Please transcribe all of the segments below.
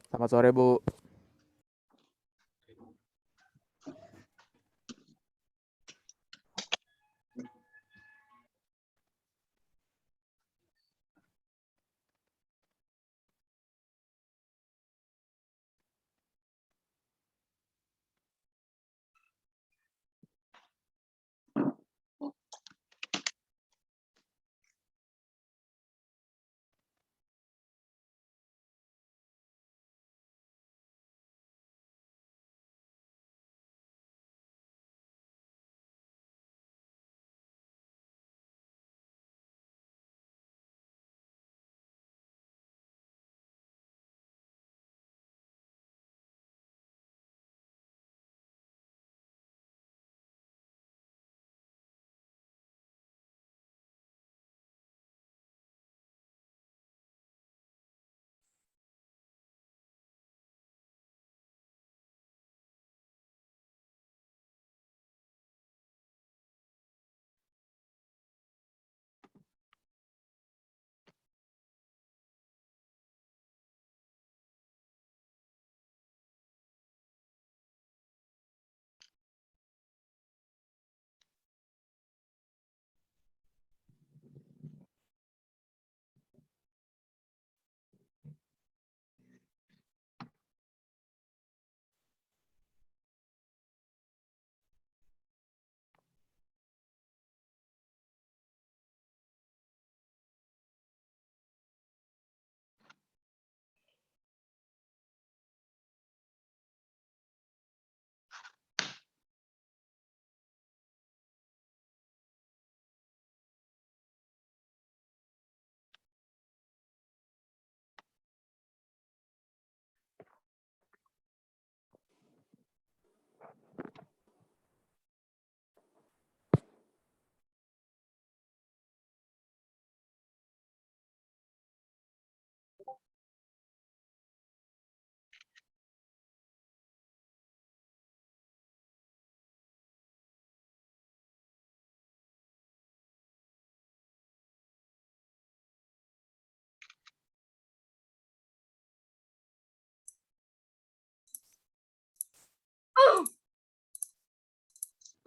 Selamat sore, Bu.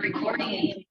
Recording.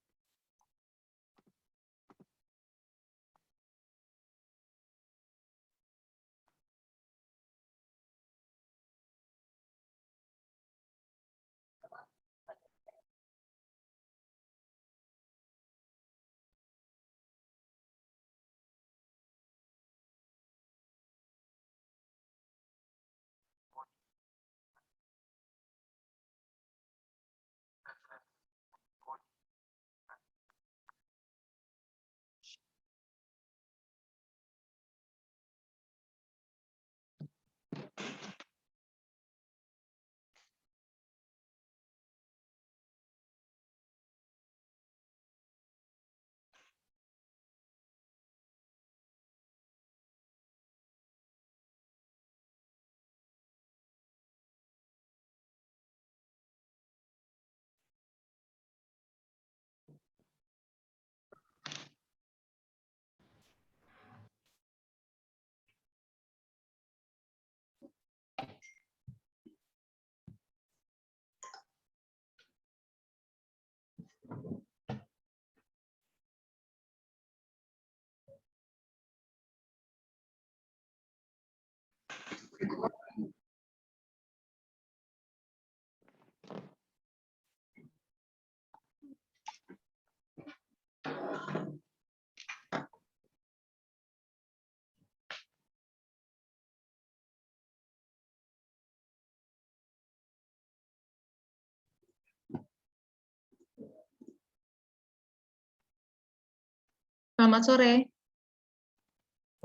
Selamat sore.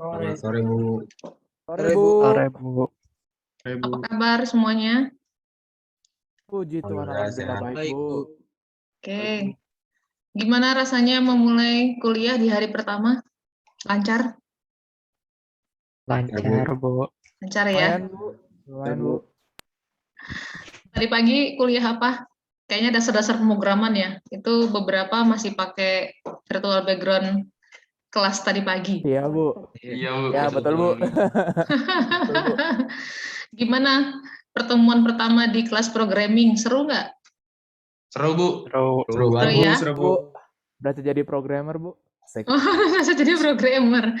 Selamat sore, Bu. Sore, Bu. Sore, Bu. Apa kabar semuanya? Puji Tuhan, alhamdulillah baik, Bu. Oke. Gimana rasanya memulai kuliah di hari pertama? Lancar? Lancar, Bu. Lancar ya? Lumayan, Bu. Lumayan, Bu. Tadi pagi kuliah apa? Kayaknya dasar-dasar pemrograman ya. Itu beberapa masih pakai virtual background kelas tadi pagi. Iya, Bu. Iya, Bu. Ya, betul, Bu. Betul, Bu. Gimana pertemuan pertama di kelas programming? Seru nggak? Seru, Bu. Seru banget, Seru ya? Seru, Bu. Bu, berarti jadi programmer, Bu. Asik. Oh, bisa jadi programmer.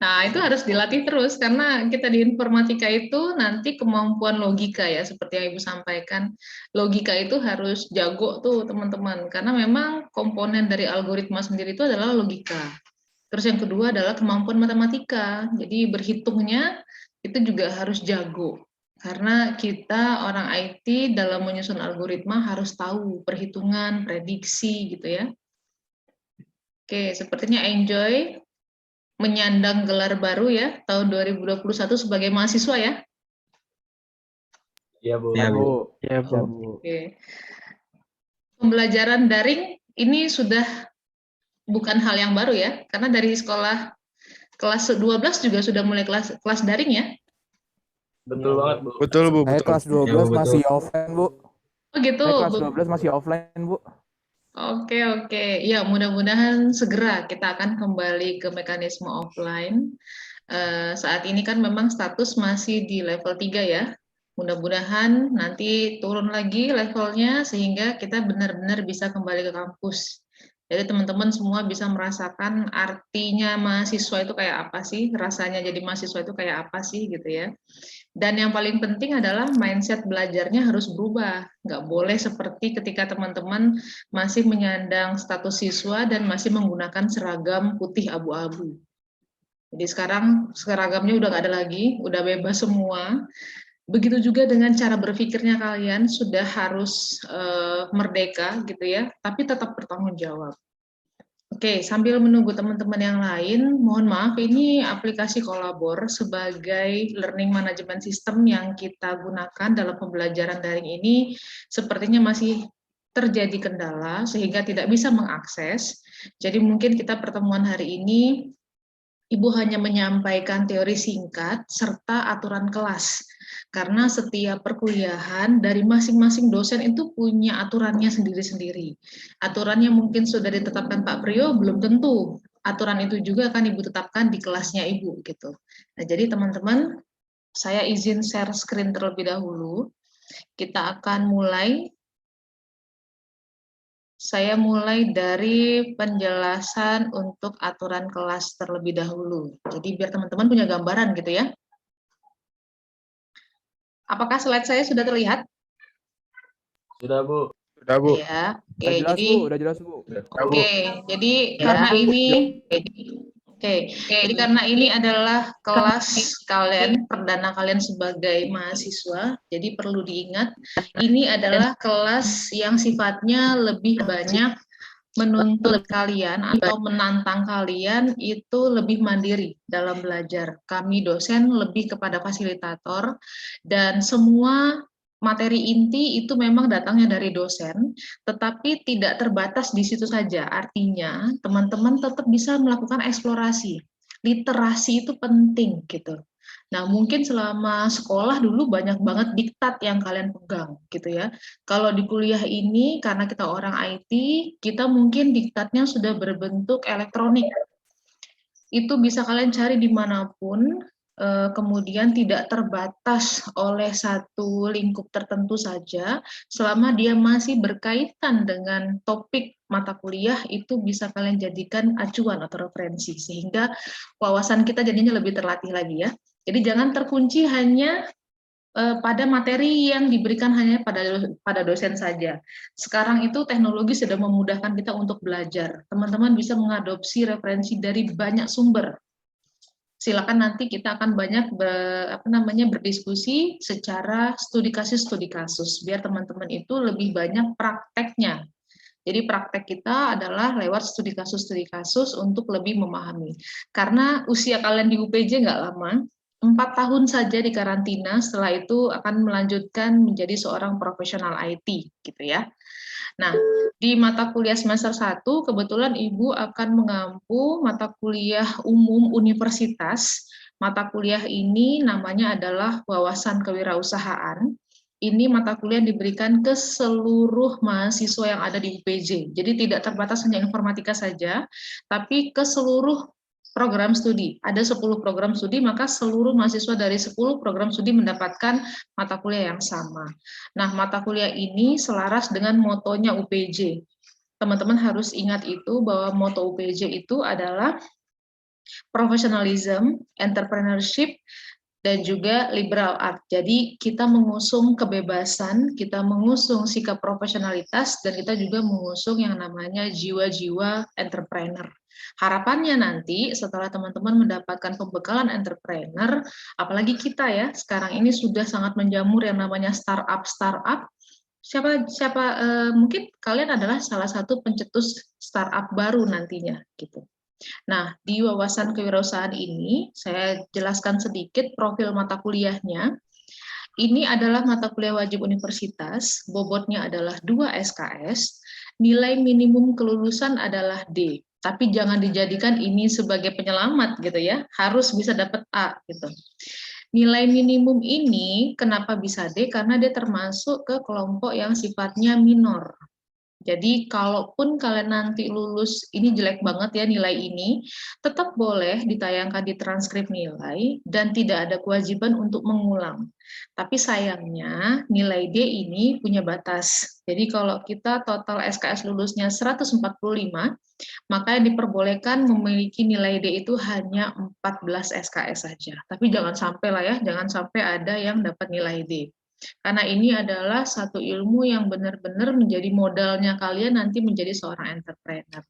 Nah, itu harus dilatih terus karena kita di informatika itu nanti kemampuan logika ya, seperti yang Ibu sampaikan. Logika itu harus jago tuh, teman-teman. Karena memang komponen dari algoritma sendiri itu adalah logika. Terus yang kedua adalah kemampuan matematika. Jadi berhitungnya itu juga harus jago. Karena kita orang IT dalam menyusun algoritma harus tahu perhitungan, prediksi gitu ya. Oke, sepertinya enjoy menyandang gelar baru ya tahun 2021 sebagai mahasiswa ya. Iya, Bu. Iya, Bu. Iya, Bu. Ya, Bu. Oke. Pembelajaran daring ini sudah bukan hal yang baru ya, karena dari sekolah kelas 12 juga sudah mulai kelas daring ya. Betul banget, Bu. Betul, Bu. Saya kelas 12 Iya, Bu, masih betul. offline, Bu. Oh gitu. Saya kelas 12 masih offline, Bu. Oke. Ya, mudah-mudahan segera kita akan kembali ke mekanisme offline. Saat ini kan memang status masih di level 3 ya. Mudah-mudahan nanti turun lagi levelnya sehingga kita benar-benar bisa kembali ke kampus. Jadi teman-teman semua bisa merasakan artinya mahasiswa itu kayak apa sih, rasanya jadi mahasiswa itu kayak apa sih gitu ya. Dan yang paling penting adalah mindset belajarnya harus berubah. Nggak boleh seperti ketika teman-teman masih menyandang status siswa dan masih menggunakan seragam putih abu-abu. Jadi sekarang seragamnya udah nggak ada lagi, udah bebas semua. Begitu juga dengan cara berpikirnya kalian sudah harus merdeka gitu ya, tapi tetap bertanggung jawab. Oke, sambil menunggu teman-teman yang lain, mohon maaf ini aplikasi Kolabor sebagai learning management system yang kita gunakan dalam pembelajaran daring ini sepertinya masih terjadi kendala sehingga tidak bisa mengakses. Jadi mungkin kita pertemuan hari ini Ibu hanya menyampaikan teori singkat serta aturan kelas. Karena setiap perkuliahan dari masing-masing dosen itu punya aturannya sendiri-sendiri. Aturannya mungkin sudah ditetapkan Pak Priyo, belum tentu. Aturan itu juga akan Ibu tetapkan di kelasnya Ibu gitu. Nah, jadi teman-teman, saya izin share screen terlebih dahulu. Kita akan mulai. Saya mulai dari penjelasan untuk aturan kelas terlebih dahulu. Jadi biar teman-teman punya gambaran gitu ya. Apakah slide saya sudah terlihat? Sudah, Bu. Sudah, Bu. Ya. Udah Oke, jelas, jadi Bu. Udah jelas, Bu. oke, jadi karena ini jadi karena ini adalah kelas kalian, perdana kalian sebagai mahasiswa, jadi perlu diingat, ini adalah kelas yang sifatnya lebih banyak menuntut kalian atau menantang kalian itu lebih mandiri dalam belajar. Kami dosen lebih kepada fasilitator dan semua materi inti itu memang datangnya dari dosen, tetapi tidak terbatas di situ saja. Artinya teman-teman tetap bisa melakukan eksplorasi. Literasi itu penting gitu. Nah, mungkin selama sekolah dulu banyak banget diktat yang kalian pegang gitu ya. Kalau di kuliah ini karena kita orang IT, kita mungkin diktatnya sudah berbentuk elektronik. Itu bisa kalian cari dimanapun, kemudian tidak terbatas oleh satu lingkup tertentu saja, selama dia masih berkaitan dengan topik mata kuliah, itu bisa kalian jadikan acuan atau referensi, sehingga wawasan kita jadinya lebih terlatih lagi ya. Jadi jangan terkunci hanya pada materi yang diberikan hanya pada dosen saja. Sekarang itu teknologi sudah memudahkan kita untuk belajar. Teman-teman bisa mengadopsi referensi dari banyak sumber. Silakan nanti kita akan banyak berdiskusi secara studi kasus biar teman-teman itu lebih banyak prakteknya. Jadi praktek kita adalah lewat studi kasus untuk lebih memahami. Karena usia kalian di UPJ nggak lama, 4 tahun saja di karantina, setelah itu akan melanjutkan menjadi seorang profesional IT, gitu ya. Nah, di mata kuliah semester 1, kebetulan Ibu akan mengampu mata kuliah umum universitas. Mata kuliah ini namanya adalah wawasan kewirausahaan. Ini mata kuliah diberikan ke seluruh mahasiswa yang ada di UPJ. Jadi tidak terbatas hanya informatika saja, tapi ke seluruh program studi. Ada 10 program studi, maka seluruh mahasiswa dari 10 program studi mendapatkan mata kuliah yang sama. Nah, mata kuliah ini selaras dengan motonya UPJ. Teman-teman harus ingat itu, bahwa moto UPJ itu adalah professionalism, entrepreneurship, dan juga liberal art. Jadi kita mengusung kebebasan, kita mengusung sikap profesionalitas, dan kita juga mengusung yang namanya jiwa-jiwa entrepreneur. Harapannya nanti setelah teman-teman mendapatkan pembekalan entrepreneur, apalagi kita ya, sekarang ini sudah sangat menjamur yang namanya startup. Mungkin kalian adalah salah satu pencetus startup baru nantinya gitu. Nah, di wawasan kewirausahaan ini saya jelaskan sedikit profil mata kuliahnya. Ini adalah mata kuliah wajib universitas, bobotnya adalah 2 SKS, nilai minimum kelulusan adalah D. Tapi jangan dijadikan ini sebagai penyelamat gitu ya, harus bisa dapat A gitu. Nilai minimum ini kenapa bisa D? Karena dia termasuk ke kelompok yang sifatnya minor. Jadi kalaupun kalian nanti lulus ini jelek banget ya nilai ini, tetap boleh ditayangkan di transkrip nilai dan tidak ada kewajiban untuk mengulang. Tapi sayangnya nilai D ini punya batas. Jadi kalau kita total SKS lulusnya 145, maka yang diperbolehkan memiliki nilai D itu hanya 14 SKS saja. Tapi jangan sampai lah ya, jangan sampai ada yang dapat nilai D. Karena ini adalah satu ilmu yang benar-benar menjadi modalnya kalian nanti menjadi seorang entrepreneur.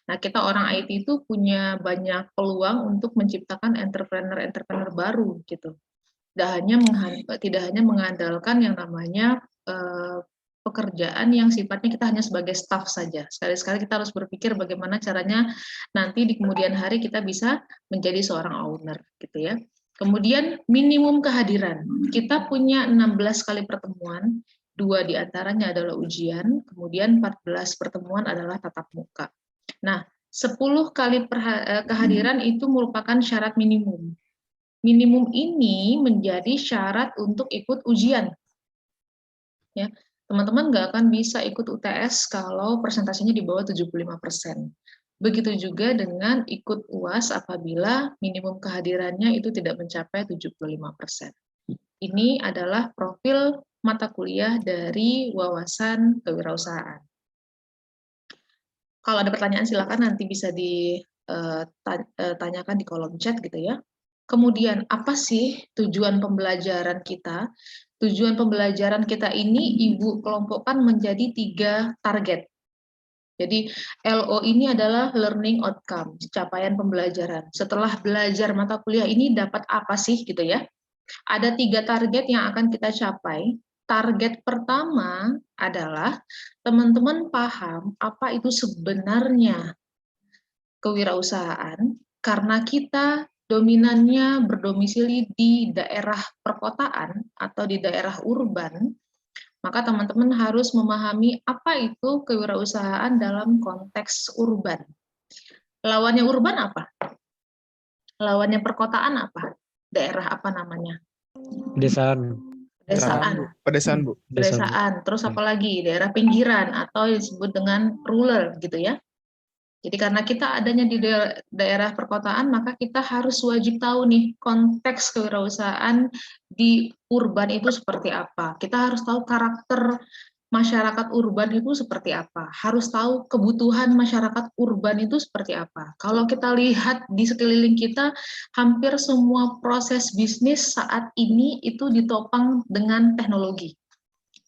Nah, kita orang IT itu punya banyak peluang untuk menciptakan entrepreneur baru gitu. Tidak hanya mengandalkan yang namanya pekerjaan yang sifatnya kita hanya sebagai staff saja. Sekali-sekali kita harus berpikir bagaimana caranya nanti di kemudian hari kita bisa menjadi seorang owner gitu ya. Kemudian minimum kehadiran. Kita punya 16 kali pertemuan, 2 diantaranya adalah ujian, kemudian 14 pertemuan adalah tatap muka. Nah, 10 kali kehadiran itu merupakan syarat minimum. Minimum ini menjadi syarat untuk ikut ujian. Ya, teman-teman nggak akan bisa ikut UTS kalau persentasenya di bawah 75%. Begitu juga dengan ikut UAS apabila minimum kehadirannya itu tidak mencapai 75%. Ini adalah profil mata kuliah dari wawasan kewirausahaan. Kalau ada pertanyaan silakan nanti bisa ditanyakan di kolom chat gitu ya. Kemudian apa sih tujuan pembelajaran kita? Tujuan pembelajaran kita ini Ibu kelompokkan menjadi 3 target. Jadi LO ini adalah learning outcome, capaian pembelajaran. Setelah belajar mata kuliah ini dapat apa sih gitu ya? Ada 3 target yang akan kita capai. Target pertama adalah teman-teman paham apa itu sebenarnya kewirausahaan, karena kita dominannya berdomisili di daerah perkotaan atau di daerah urban, maka teman-teman harus memahami apa itu kewirausahaan dalam konteks urban. Lawannya urban apa? Lawannya perkotaan apa? Daerah apa namanya? Pedesaan. Pedesaan. Bu. Pedesaan. Terus apa lagi? Daerah pinggiran atau disebut dengan rural gitu ya. Jadi karena kita adanya di daerah perkotaan, maka kita harus wajib tahu nih konteks kewirausahaan di urban itu seperti apa. Kita harus tahu karakter masyarakat urban itu seperti apa. Harus tahu kebutuhan masyarakat urban itu seperti apa. Kalau kita lihat di sekeliling kita, hampir semua proses bisnis saat ini itu ditopang dengan teknologi.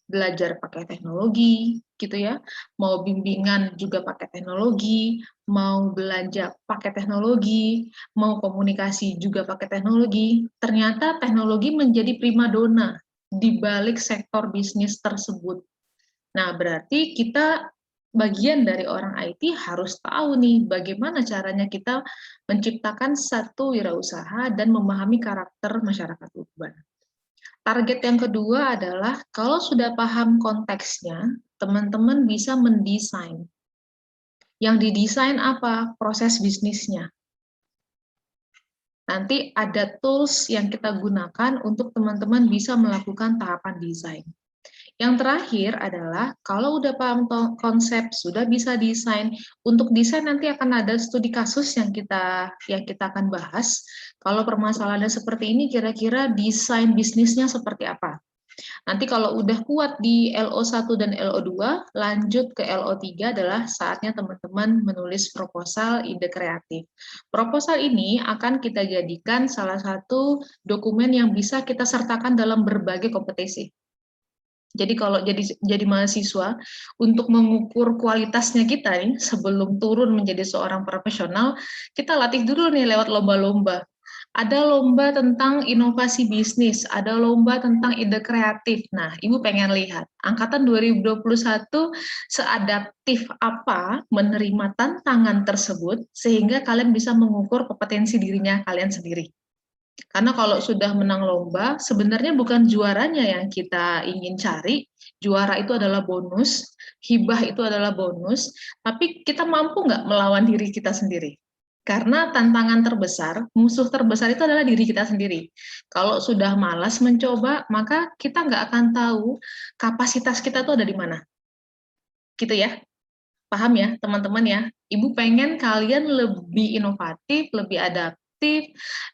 Belajar pakai teknologi gitu ya, mau bimbingan juga pakai teknologi, mau belanja pakai teknologi, mau komunikasi juga pakai teknologi. Ternyata teknologi menjadi primadona di balik sektor bisnis tersebut. Nah, berarti kita bagian dari orang IT harus tahu nih bagaimana caranya kita menciptakan satu wirausaha dan memahami karakter masyarakat urban. Target yang kedua adalah kalau sudah paham konteksnya, teman-teman bisa mendesain. Yang didesain apa? Proses bisnisnya. Nanti ada tools yang kita gunakan untuk teman-teman bisa melakukan tahapan desain. Yang terakhir adalah kalau udah paham konsep, sudah bisa desain. Untuk desain nanti akan ada studi kasus yang kita akan bahas. Kalau permasalahannya seperti ini, kira-kira desain bisnisnya seperti apa? Nanti kalau udah kuat di LO1 dan LO2, lanjut ke LO3 adalah saatnya teman-teman menulis proposal ide kreatif. Proposal ini akan kita jadikan salah satu dokumen yang bisa kita sertakan dalam berbagai kompetisi. Jadi kalau jadi mahasiswa, untuk mengukur kualitasnya kita nih, sebelum turun menjadi seorang profesional, kita latih dulu nih lewat lomba-lomba. Ada lomba tentang inovasi bisnis, ada lomba tentang ide kreatif. Nah, Ibu pengen lihat, angkatan 2021 seadaptif apa menerima tantangan tersebut, sehingga kalian bisa mengukur kompetensi dirinya kalian sendiri. Karena kalau sudah menang lomba, sebenarnya bukan juaranya yang kita ingin cari, juara itu adalah bonus, hibah itu adalah bonus, tapi kita mampu nggak melawan diri kita sendiri? Karena tantangan terbesar, musuh terbesar itu adalah diri kita sendiri. Kalau sudah malas mencoba, maka kita nggak akan tahu kapasitas kita tuh ada di mana. Gitu ya, paham ya teman-teman ya? Ibu pengen kalian lebih inovatif, lebih adaptif,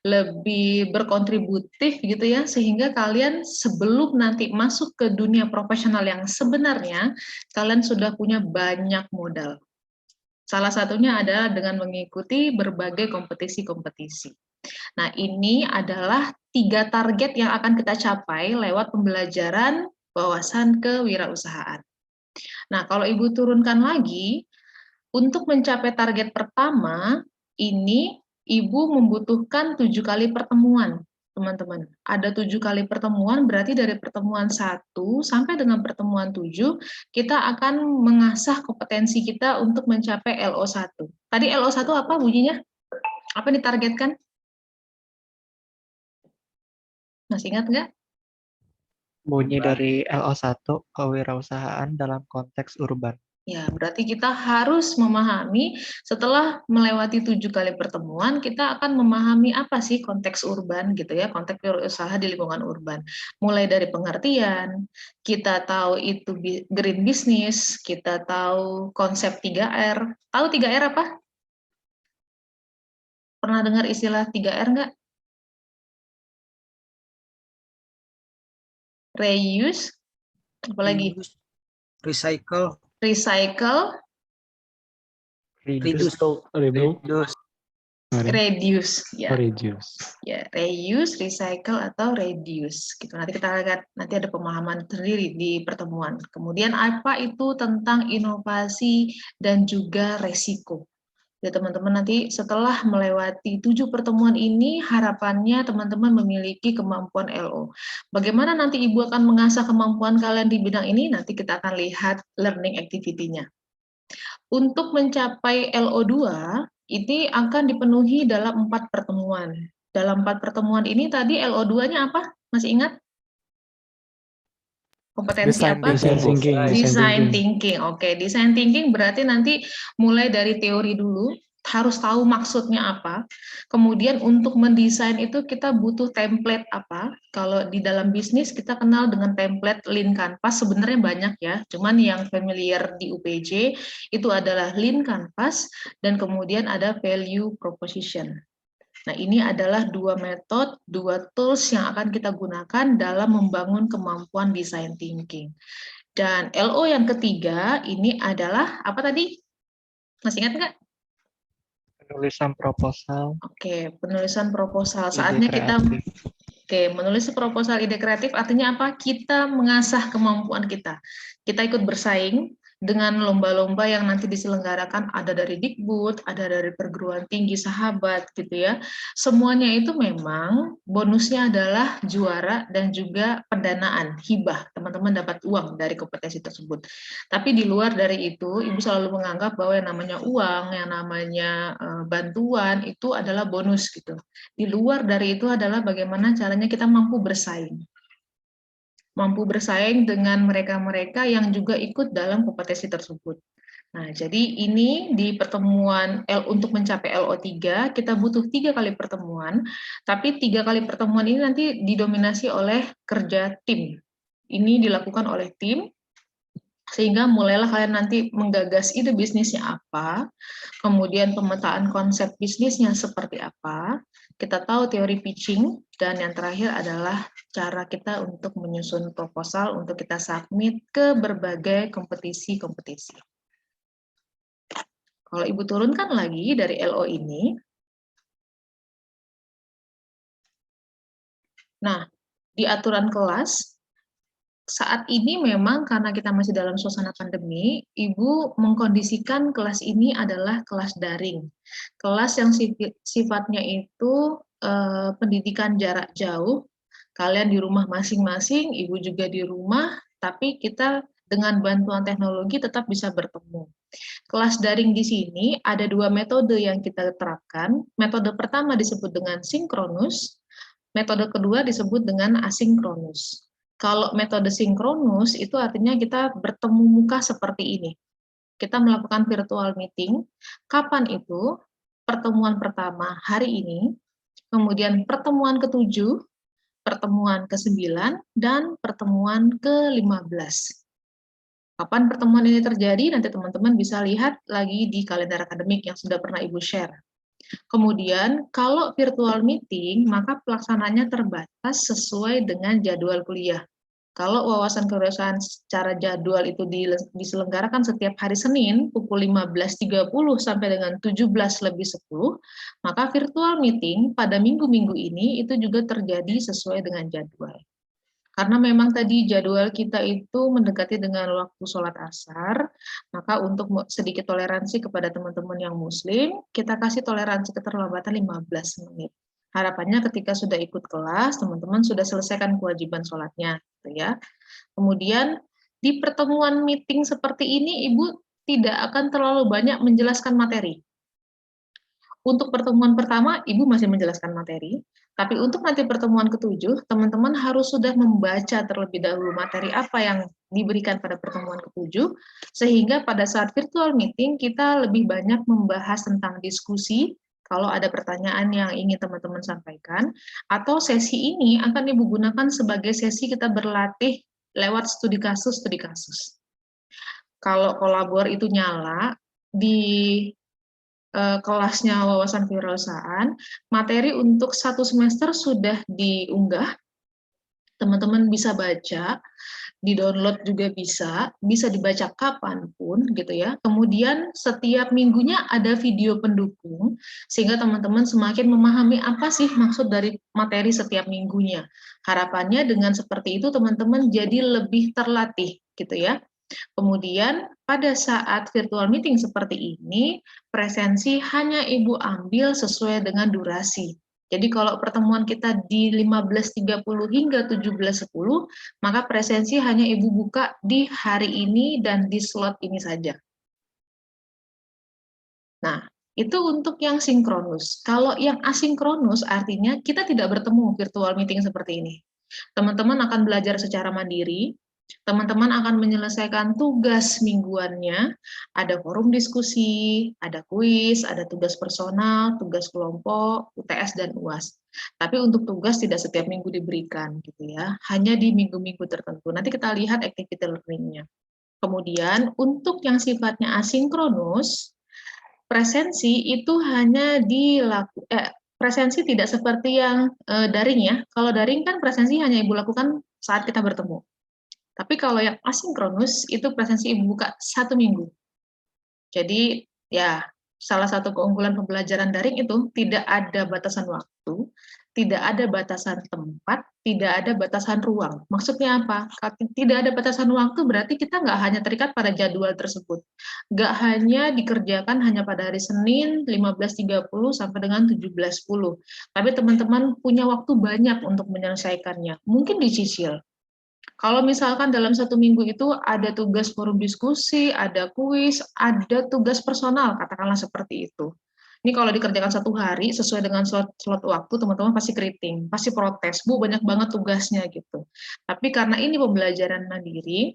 lebih berkontributif gitu ya, sehingga kalian sebelum nanti masuk ke dunia profesional yang sebenarnya, kalian sudah punya banyak modal. Salah satunya adalah dengan mengikuti berbagai kompetisi-kompetisi. Nah, ini adalah 3 target yang akan kita capai lewat pembelajaran wawasan kewirausahaan. Nah, kalau Ibu turunkan lagi, untuk mencapai target pertama, ini Ibu membutuhkan 7 kali pertemuan, teman-teman. Ada 7 kali pertemuan, berarti dari pertemuan 1 sampai dengan pertemuan 7, kita akan mengasah kompetensi kita untuk mencapai LO1. Tadi LO1 apa bunyinya? Apa ditargetkan? Masih ingat nggak? Bunyi dari LO1, kewirausahaan dalam konteks urban. Ya, berarti kita harus memahami setelah melewati 7 kali pertemuan, kita akan memahami apa sih konteks urban gitu ya, konteks usaha di lingkungan urban. Mulai dari pengertian, kita tahu itu green business, kita tahu konsep 3R. Tahu 3R apa? Pernah dengar istilah 3R nggak? Reuse, apalagi? Recycle, Recycle, Reduce. reduce, ya. Reduce. Ya, reuse, recycle, atau reduce. Gitu. Nanti kita lihat, nanti ada pemahaman sendiri di pertemuan. Kemudian apa itu tentang inovasi dan juga resiko. Ya teman-teman, nanti setelah melewati 7 pertemuan ini, harapannya teman-teman memiliki kemampuan LO. Bagaimana nanti Ibu akan mengasah kemampuan kalian di bidang ini, nanti kita akan lihat learning activity-nya. Untuk mencapai LO2, ini akan dipenuhi dalam 4 pertemuan. Dalam 4 pertemuan ini tadi LO2-nya apa? Masih ingat? Kompetensi Design apa? thinking. Design thinking. Oke, design thinking berarti nanti mulai dari teori dulu, harus tahu maksudnya apa. Kemudian untuk mendesain itu kita butuh template apa. Kalau di dalam bisnis kita kenal dengan template Lean Canvas, sebenarnya banyak ya. Cuman yang familiar di UPJ itu adalah Lean Canvas dan kemudian ada value proposition. Nah, ini adalah 2 metode, 2 tools yang akan kita gunakan dalam membangun kemampuan design thinking. Dan LO yang ketiga, ini adalah apa tadi? Masih ingat nggak? Penulisan proposal. Oke, penulisan proposal. Ide Saatnya kita kreatif. menulis proposal ide kreatif artinya apa? Kita mengasah kemampuan kita. Kita ikut bersaing dengan lomba-lomba yang nanti diselenggarakan, ada dari Dikbud, ada dari perguruan tinggi sahabat gitu ya. Semuanya itu memang bonusnya adalah juara dan juga pendanaan, hibah. Teman-teman dapat uang dari kompetensi tersebut. Tapi di luar dari itu, Ibu selalu menganggap bahwa yang namanya uang, yang namanya bantuan itu adalah bonus gitu. Di luar dari itu adalah bagaimana caranya kita mampu bersaing. Mampu bersaing dengan mereka-mereka yang juga ikut dalam kompetensi tersebut. Nah, jadi ini di pertemuan untuk mencapai LO3, kita butuh 3 kali pertemuan, tapi 3 kali pertemuan ini nanti didominasi oleh kerja tim. ini dilakukan oleh tim, sehingga mulailah kalian nanti menggagas ide bisnisnya apa, kemudian pemetaan konsep bisnisnya seperti apa, kita tahu teori pitching, dan yang terakhir adalah cara kita untuk menyusun proposal untuk kita submit ke berbagai kompetisi-kompetisi. Kalau Ibu turunkan lagi dari LO ini, nah, di aturan kelas, saat ini memang karena kita masih dalam suasana pandemi, Ibu mengkondisikan kelas ini adalah kelas daring. Kelas yang sifatnya itu pendidikan jarak jauh, kalian di rumah masing-masing, Ibu juga di rumah, tapi kita dengan bantuan teknologi tetap bisa bertemu. Kelas daring di sini ada 2 metode yang kita terapkan. Metode pertama disebut dengan sinkronus, metode kedua disebut dengan asinkronus. Kalau metode sinkronus itu artinya kita bertemu muka seperti ini. Kita melakukan virtual meeting. Kapan itu? Pertemuan pertama hari ini, kemudian pertemuan ke-7, pertemuan ke-9, dan pertemuan ke-15. Kapan pertemuan ini terjadi? Nanti teman-teman bisa lihat lagi di kalender akademik yang sudah pernah Ibu share. Kemudian, kalau virtual meeting, maka pelaksananya terbatas sesuai dengan jadwal kuliah. Kalau wawasan kewirausahaan secara jadwal itu diselenggarakan setiap hari Senin pukul 15.30 sampai dengan 17:10, maka virtual meeting pada minggu-minggu ini itu juga terjadi sesuai dengan jadwal. Karena memang tadi jadwal kita itu mendekati dengan waktu sholat asar, maka untuk sedikit toleransi kepada teman-teman yang muslim, kita kasih toleransi keterlambatan 15 menit. Harapannya ketika sudah ikut kelas, teman-teman sudah selesaikan kewajiban sholatnya. Gitu ya. Kemudian di pertemuan meeting seperti ini, Ibu tidak akan terlalu banyak menjelaskan materi. Untuk pertemuan pertama, Ibu masih menjelaskan materi, tapi untuk nanti pertemuan ke-7, teman-teman harus sudah membaca terlebih dahulu materi apa yang diberikan pada pertemuan ke-7, sehingga pada saat virtual meeting kita lebih banyak membahas tentang diskusi, kalau ada pertanyaan yang ingin teman-teman sampaikan, atau sesi ini akan Ibu gunakan sebagai sesi kita berlatih lewat studi kasus. Kalau kolabor itu nyala, di kelasnya wawasan kewirausahaan, materi untuk 1 semester sudah diunggah, teman-teman bisa baca, di-download juga bisa dibaca kapanpun gitu ya. Kemudian setiap minggunya ada video pendukung, sehingga teman-teman semakin memahami apa sih maksud dari materi setiap minggunya. Harapannya dengan seperti itu teman-teman jadi lebih terlatih gitu ya. Kemudian pada saat virtual meeting seperti ini, presensi hanya Ibu ambil sesuai dengan durasi. Jadi kalau pertemuan kita di 15.30 hingga 17.10, maka presensi hanya Ibu buka di hari ini dan di slot ini saja. Nah, itu untuk yang sinkronus. Kalau yang asinkronus artinya kita tidak bertemu virtual meeting seperti ini. Teman-teman akan belajar secara mandiri, teman-teman akan menyelesaikan tugas mingguannya, ada forum diskusi, ada kuis, ada tugas personal, tugas kelompok, UTS, dan UAS. Tapi untuk tugas tidak setiap minggu diberikan, gitu ya, hanya di minggu-minggu tertentu. Nanti kita lihat activity learning-nya. Kemudian untuk yang sifatnya asinkronus, presensi itu hanya presensi tidak seperti yang daring ya. Kalau daring kan presensi hanya Ibu lakukan saat kita bertemu. Tapi kalau yang asinkronus itu presensi Ibu buka 1 minggu. Jadi ya salah satu keunggulan pembelajaran daring itu tidak ada batasan waktu, tidak ada batasan tempat, tidak ada batasan ruang. Maksudnya apa? Tidak ada batasan waktu berarti kita nggak hanya terikat pada jadwal tersebut. Nggak hanya dikerjakan hanya pada hari Senin 15.30 sampai dengan 17.10. Tapi teman-teman punya waktu banyak untuk menyelesaikannya. Mungkin dicicil. Kalau misalkan dalam 1 minggu itu ada tugas forum diskusi, ada kuis, ada tugas personal, katakanlah seperti itu. Ini kalau dikerjakan 1 hari sesuai dengan slot waktu, teman-teman pasti keriting, pasti protes, Bu banyak banget tugasnya gitu. Tapi karena ini pembelajaran mandiri,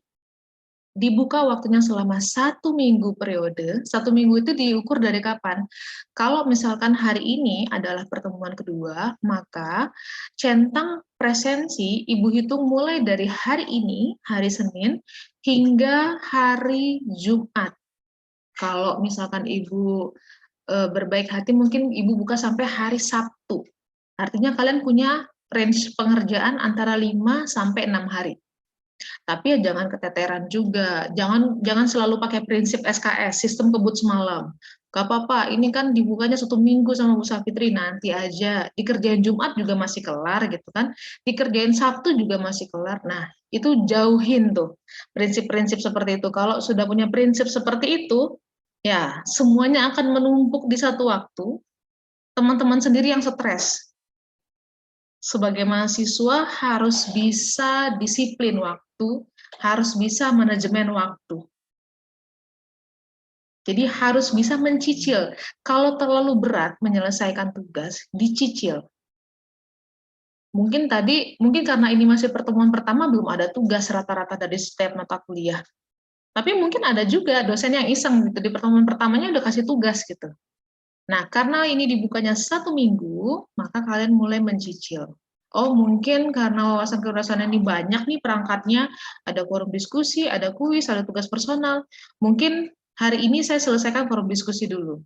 dibuka waktunya selama 1 minggu periode. 1 minggu itu diukur dari kapan? Kalau misalkan hari ini adalah pertemuan kedua, maka centang presensi Ibu hitung mulai dari hari ini, hari Senin, hingga hari Jumat. Kalau misalkan Ibu berbaik hati, mungkin Ibu buka sampai hari Sabtu. Artinya kalian punya range pengerjaan antara 5 sampai 6 hari. Tapi ya jangan keteteran juga, jangan selalu pakai prinsip SKS, sistem kebut semalam. Gak apa-apa, ini kan dibukanya 1 minggu sama Bu Safitri, nanti aja. Dikerjain Jumat juga masih kelar gitu kan, dikerjain Sabtu juga masih kelar. Nah, itu jauhin tuh prinsip-prinsip seperti itu. Kalau sudah punya prinsip seperti itu, ya semuanya akan menumpuk di satu waktu, teman-teman sendiri yang stres. Sebagai mahasiswa harus bisa disiplin waktu, harus bisa manajemen waktu. Jadi harus bisa mencicil. Kalau terlalu berat menyelesaikan tugas, dicicil. Mungkin karena ini masih pertemuan pertama, belum ada tugas rata-rata dari setiap mata kuliah. Tapi mungkin ada juga dosen yang iseng gitu, di pertemuan pertamanya udah kasih tugas gitu. Nah, karena ini dibukanya 1 minggu, maka kalian mulai mencicil. Oh, mungkin karena wawasan kebangsaan ini banyak nih perangkatnya, ada forum diskusi, ada kuis, ada tugas personal. Mungkin hari ini saya selesaikan forum diskusi dulu.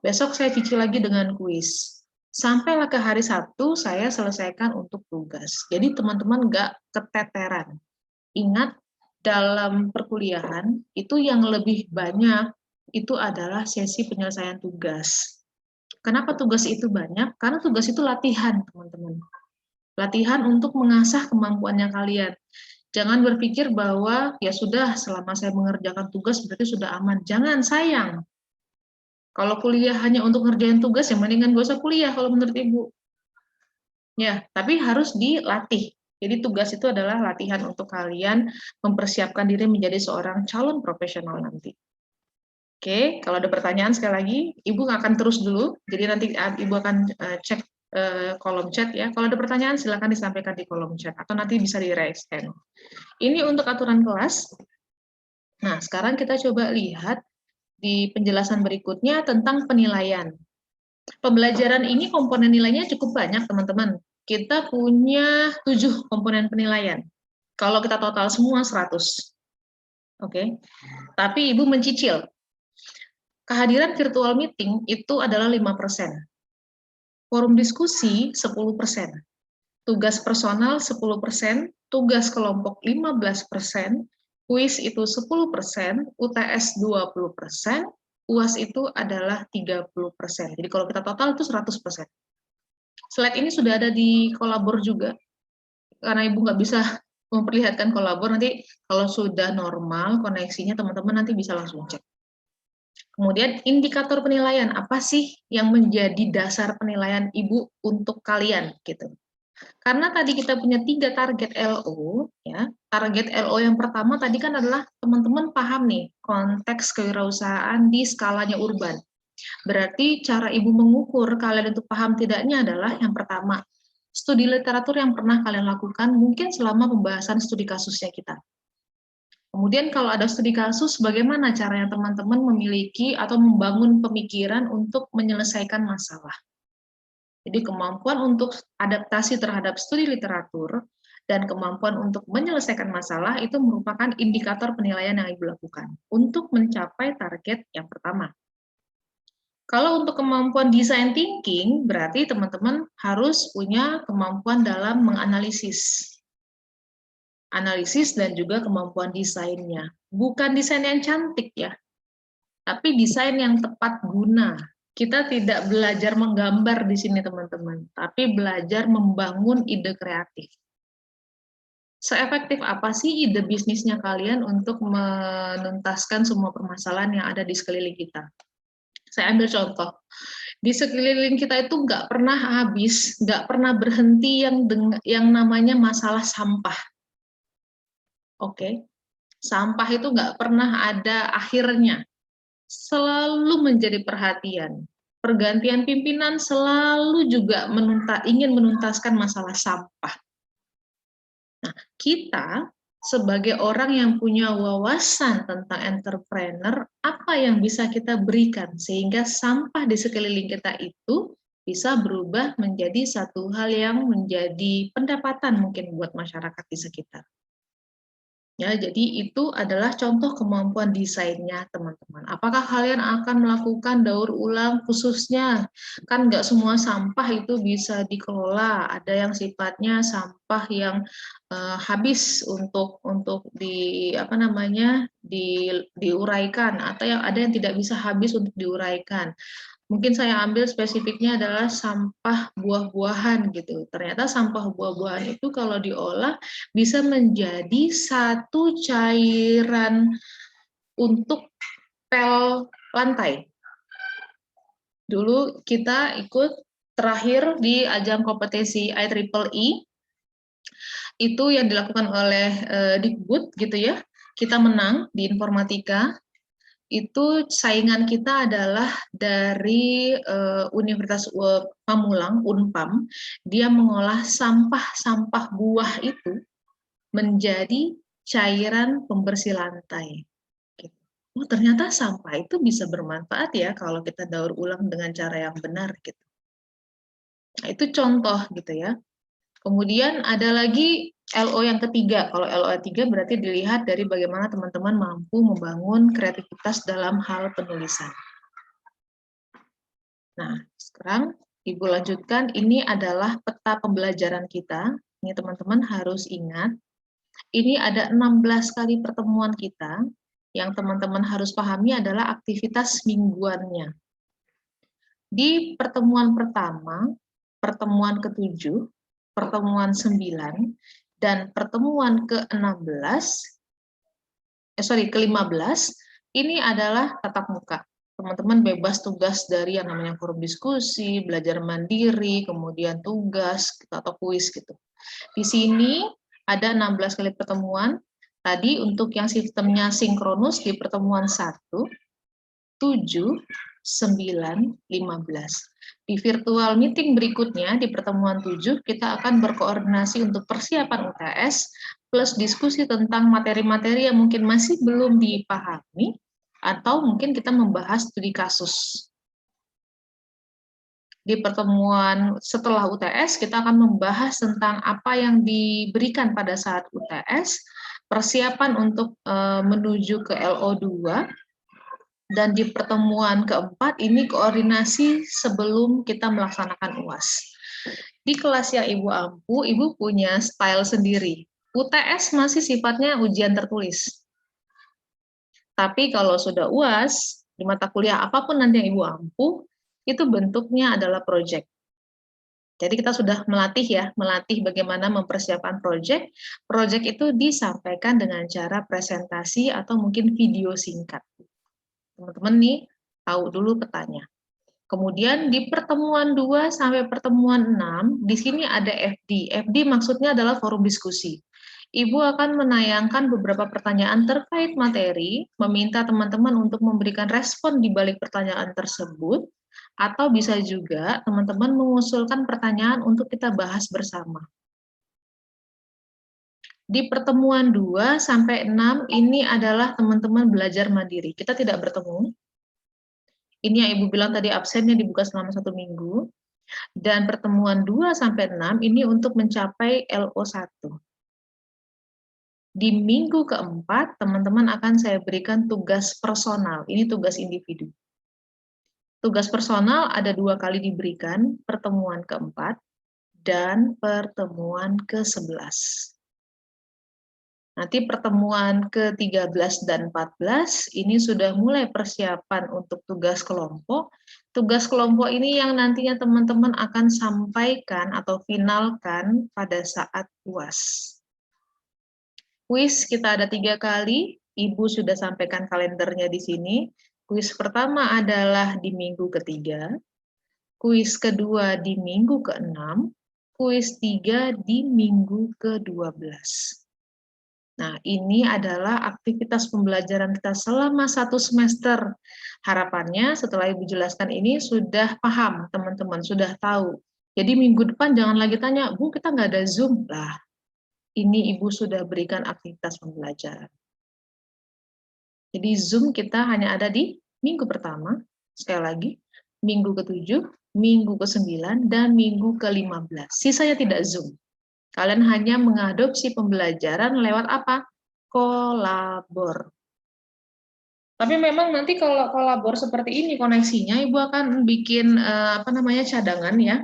Besok saya cicil lagi dengan kuis. Sampailah ke hari Sabtu, saya selesaikan untuk tugas. Jadi teman-teman nggak keteteran. Ingat, dalam perkuliahan, itu yang lebih banyak, itu adalah sesi penyelesaian tugas. Kenapa tugas itu banyak? Karena tugas itu latihan, teman-teman. Latihan untuk mengasah kemampuannya kalian. Jangan berpikir bahwa ya sudah selama saya mengerjakan tugas berarti sudah aman. Jangan, sayang. Kalau kuliah hanya untuk ngerjain tugas, ya mendingan gak usah kuliah kalau menurut Ibu. Ya, tapi harus dilatih. Jadi tugas itu adalah latihan untuk kalian mempersiapkan diri menjadi seorang calon profesional nanti. Oke, kalau ada pertanyaan sekali lagi, Ibu akan terus dulu. Jadi nanti Ibu akan cek kolom chat ya. Kalau ada pertanyaan silakan disampaikan di kolom chat atau nanti bisa di-raise hand. Ini untuk aturan kelas. Nah, sekarang kita coba lihat di penjelasan berikutnya tentang penilaian. Pembelajaran ini komponen nilainya cukup banyak, teman-teman. Kita punya 7 komponen penilaian. Kalau kita total semua 100. Oke. Tapi Ibu mencicil. Kehadiran virtual meeting itu adalah 5%. Forum diskusi 10%. Tugas personal 10%, tugas kelompok 15%, kuis itu 10%, UTS 20%, UAS itu adalah 30%. Jadi kalau kita total itu 100%. Slide ini sudah ada di kolabor juga. Karena Ibu nggak bisa memperlihatkan kolabor, nanti kalau sudah normal koneksinya teman-teman nanti bisa langsung cek. Kemudian indikator penilaian, apa sih yang menjadi dasar penilaian Ibu untuk kalian gitu. Karena tadi kita punya 3 target LO, ya. Target LO yang pertama tadi kan adalah teman-teman paham nih konteks kewirausahaan di skalanya urban. Berarti cara Ibu mengukur kalian untuk paham tidaknya adalah yang pertama, studi literatur yang pernah kalian lakukan mungkin selama pembahasan studi kasusnya kita. Kemudian kalau ada studi kasus, bagaimana caranya teman-teman memiliki atau membangun pemikiran untuk menyelesaikan masalah. Jadi kemampuan untuk adaptasi terhadap studi literatur dan kemampuan untuk menyelesaikan masalah itu merupakan indikator penilaian yang Ibu lakukan untuk mencapai target yang pertama. Kalau untuk kemampuan design thinking, berarti teman-teman harus punya kemampuan dalam menganalisis. Analisis dan juga kemampuan desainnya. Bukan desain yang cantik ya, tapi desain yang tepat guna. Kita tidak belajar menggambar di sini teman-teman, tapi belajar membangun ide kreatif. Seefektif apa sih ide bisnisnya kalian untuk menuntaskan semua permasalahan yang ada di sekeliling kita? Saya ambil contoh. Di sekeliling kita itu nggak pernah habis, nggak pernah berhenti yang namanya masalah sampah. Oke, sampah itu nggak pernah ada akhirnya, selalu menjadi perhatian. Pergantian pimpinan selalu juga ingin menuntaskan masalah sampah. Nah, kita sebagai orang yang punya wawasan tentang entrepreneur, apa yang bisa kita berikan sehingga sampah di sekeliling kita itu bisa berubah menjadi satu hal yang menjadi pendapatan mungkin buat masyarakat di sekitar. Ya, jadi itu adalah contoh kemampuan desainnya, teman-teman. Apakah kalian akan melakukan daur ulang khususnya? Kan nggak semua sampah itu bisa dikelola. Ada yang sifatnya sampah yang habis untuk diuraikan, atau yang ada yang tidak bisa habis untuk diuraikan. Mungkin saya ambil spesifiknya adalah sampah buah-buahan gitu. Ternyata sampah buah-buahan itu kalau diolah bisa menjadi satu cairan untuk pel lantai. Dulu kita ikut terakhir di ajang kompetisi IEEE, itu yang dilakukan oleh Dikbud gitu ya. Kita menang di informatika. Itu saingan kita adalah dari Universitas Pamulang, Unpam. Dia mengolah sampah-sampah buah itu menjadi cairan pembersih lantai. Oh, ternyata sampah itu bisa bermanfaat ya kalau kita daur ulang dengan cara yang benar gitu. Nah, itu contoh gitu ya. Kemudian ada lagi LO yang ketiga. Kalau LO yang ketiga berarti dilihat dari bagaimana teman-teman mampu membangun kreativitas dalam hal penulisan. Nah, sekarang Ibu lanjutkan, ini adalah peta pembelajaran kita. Ini teman-teman harus ingat, ini ada 16 kali pertemuan kita. Yang teman-teman harus pahami adalah aktivitas mingguannya. Di pertemuan pertama, pertemuan ke-7, pertemuan 9, dan pertemuan ke-15, ini adalah tatap muka. Teman-teman bebas tugas dari yang namanya forum diskusi, belajar mandiri, kemudian tugas atau kuis gitu. Di sini ada 16 kali pertemuan. Tadi untuk yang sistemnya sinkronus di pertemuan 1, 7, 9, 15. Di virtual meeting berikutnya, di pertemuan 7, kita akan berkoordinasi untuk persiapan UTS, plus diskusi tentang materi-materi yang mungkin masih belum dipahami, atau mungkin kita membahas studi kasus. Di pertemuan setelah UTS, kita akan membahas tentang apa yang diberikan pada saat UTS, persiapan untuk menuju ke LO2, dan di pertemuan keempat ini koordinasi sebelum kita melaksanakan UAS. Di kelas yang Ibu ampu, Ibu punya style sendiri. UTS masih sifatnya ujian tertulis. Tapi kalau sudah UAS, di mata kuliah apapun nanti yang Ibu ampu, itu bentuknya adalah proyek. Jadi kita sudah melatih bagaimana mempersiapkan proyek. Proyek itu disampaikan dengan cara presentasi atau mungkin video singkat. Teman-teman nih tahu dulu petanya. Kemudian di pertemuan 2 sampai pertemuan 6, di sini ada FD. FD maksudnya adalah forum diskusi. Ibu akan menayangkan beberapa pertanyaan terkait materi, meminta teman-teman untuk memberikan respon di balik pertanyaan tersebut, atau bisa juga teman-teman mengusulkan pertanyaan untuk kita bahas bersama. Di pertemuan 2 sampai 6 ini adalah teman-teman belajar mandiri. Kita tidak bertemu. Ini yang Ibu bilang tadi absennya dibuka selama 1 minggu. Dan pertemuan 2 sampai 6 ini untuk mencapai LO1. Di minggu keempat, teman-teman akan saya berikan tugas personal. Ini tugas individu. Tugas personal ada 2 kali diberikan, pertemuan keempat dan pertemuan ke-11. Nanti pertemuan ke-13 dan 14 ini sudah mulai persiapan untuk tugas kelompok. Tugas kelompok ini yang nantinya teman-teman akan sampaikan atau finalkan pada saat UAS. Kuis kita ada 3 kali, Ibu sudah sampaikan kalendernya di sini. Kuis pertama adalah di minggu ketiga, kuis kedua di minggu ke-6, kuis 3 di minggu ke-12. Nah, ini adalah aktivitas pembelajaran kita selama 1 semester. Harapannya setelah Ibu jelaskan ini sudah paham, teman-teman, sudah tahu. Jadi minggu depan jangan lagi tanya, Bu, kita nggak ada Zoom. Lah, ini Ibu sudah berikan aktivitas pembelajaran. Jadi Zoom kita hanya ada di minggu pertama, sekali lagi, minggu ke-7, minggu ke-9, dan minggu ke-15. Sisanya tidak Zoom. Kalian hanya mengadopsi pembelajaran lewat apa? Kolabor. Tapi memang nanti kalau kolabor seperti ini koneksinya, Ibu akan bikin cadangan ya.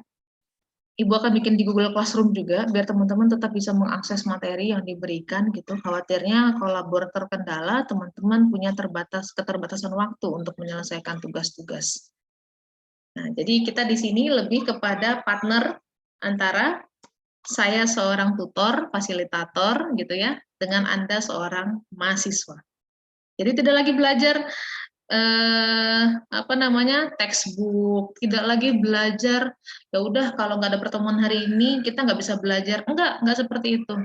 Ibu akan bikin di Google Classroom juga, biar teman-teman tetap bisa mengakses materi yang diberikan gitu. Khawatirnya kolabor terkendala, teman-teman punya keterbatasan waktu untuk menyelesaikan tugas-tugas. Nah, jadi kita di sini lebih kepada partner antara saya seorang tutor, fasilitator gitu ya, dengan Anda seorang mahasiswa. Jadi tidak lagi belajar textbook, tidak lagi belajar ya udah kalau nggak ada pertemuan hari ini kita nggak bisa belajar, enggak seperti itu.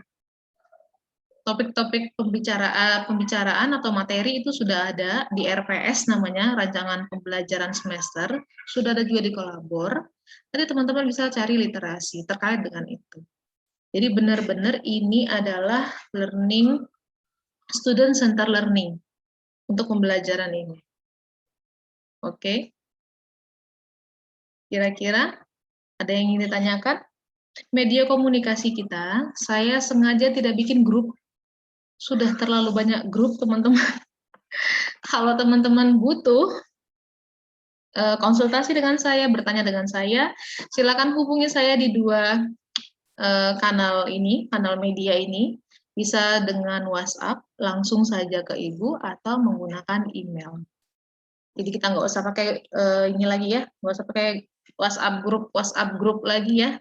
Topik-topik pembicaraan atau materi itu sudah ada di RPS, namanya rancangan pembelajaran semester, sudah ada juga di kolabor. Jadi teman-teman bisa cari literasi terkait dengan itu. Jadi benar-benar ini adalah student center learning untuk pembelajaran ini. Oke, kira-kira ada yang ingin ditanyakan? Media komunikasi kita, saya sengaja tidak bikin grup. Sudah terlalu banyak grup, teman-teman. Kalau teman-teman butuh konsultasi dengan saya, bertanya dengan saya, silakan hubungi saya di dua kanal media ini. Bisa dengan WhatsApp, langsung saja ke Ibu, atau menggunakan email. Jadi kita nggak usah pakai ini lagi ya, nggak usah pakai WhatsApp grup lagi ya.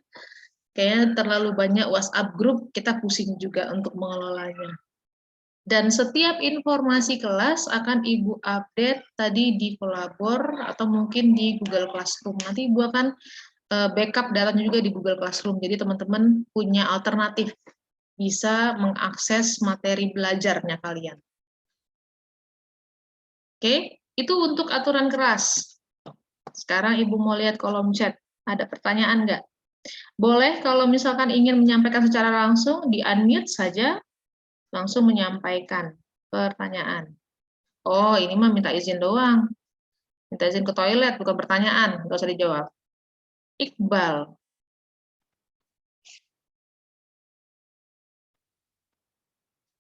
Kayaknya terlalu banyak WhatsApp grup, kita pusing juga untuk mengelolanya. Dan setiap informasi kelas akan Ibu update tadi di kolabor atau mungkin di Google Classroom. Nanti Ibu akan backup datanya juga di Google Classroom. Jadi teman-teman punya alternatif, bisa mengakses materi belajarnya kalian. Oke. Itu untuk aturan keras. Sekarang Ibu mau lihat kolom chat. Ada pertanyaan nggak? Boleh kalau misalkan ingin menyampaikan secara langsung, di-unmute saja, langsung menyampaikan pertanyaan. Oh, ini mah minta izin doang. Minta izin ke toilet, bukan pertanyaan. Nggak usah dijawab. Iqbal.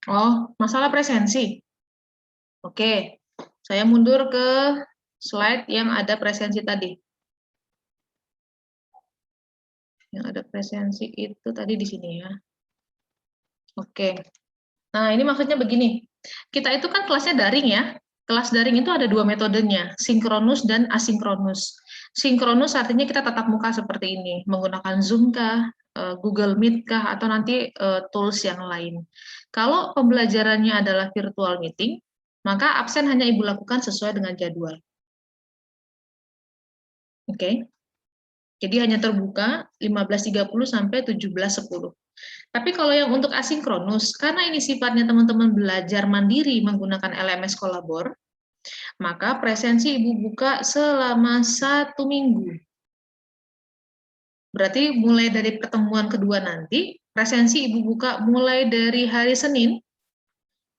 Oh, masalah presensi. Oke. Saya mundur ke slide yang ada presensi tadi. Yang ada presensi itu tadi di sini ya. Oke. Nah, ini maksudnya begini. Kita itu kan kelasnya daring ya. Kelas daring itu ada dua metodenya, sinkronus dan asinkronus. Sinkronus artinya kita tatap muka seperti ini, menggunakan Zoom kah, Google Meet kah, atau nanti tools yang lain. Kalau pembelajarannya adalah virtual meeting, maka absen hanya Ibu lakukan sesuai dengan jadwal. Oke. Jadi hanya terbuka 15.30 sampai 17.10. Tapi kalau yang untuk asinkronus, karena ini sifatnya teman-teman belajar mandiri menggunakan LMS kolabor, maka presensi Ibu buka selama 1 minggu. Berarti mulai dari pertemuan kedua nanti, presensi Ibu buka mulai dari hari Senin,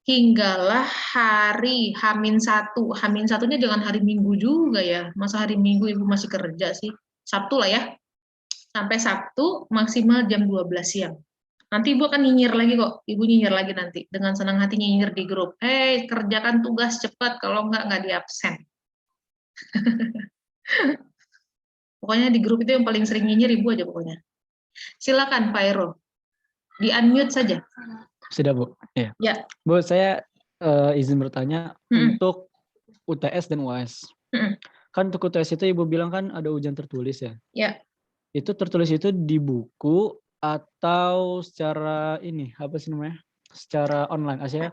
hinggalah hari H-1. H-1-nya jangan hari Minggu juga ya. Masa hari Minggu Ibu masih kerja sih? Sabtu lah ya. Sampai Sabtu maksimal jam 12 siang. Nanti Ibu akan nyinyir lagi kok. Ibu nyinyir lagi nanti. Dengan senang hati nyinyir di grup. Kerjakan tugas cepat. Kalau nggak di absen. Pokoknya di grup itu yang paling sering nyinyir Ibu aja pokoknya. Silakan Pak Ero. Di-unmute saja. Sudah, Bu. Ya. Ya. Bu, saya izin bertanya untuk UTS dan UAS. Kan untuk UTS itu Ibu bilang kan ada ujian tertulis ya? Ya. Itu tertulis itu di buku atau secara ini, apa sih namanya? Secara online, asalnya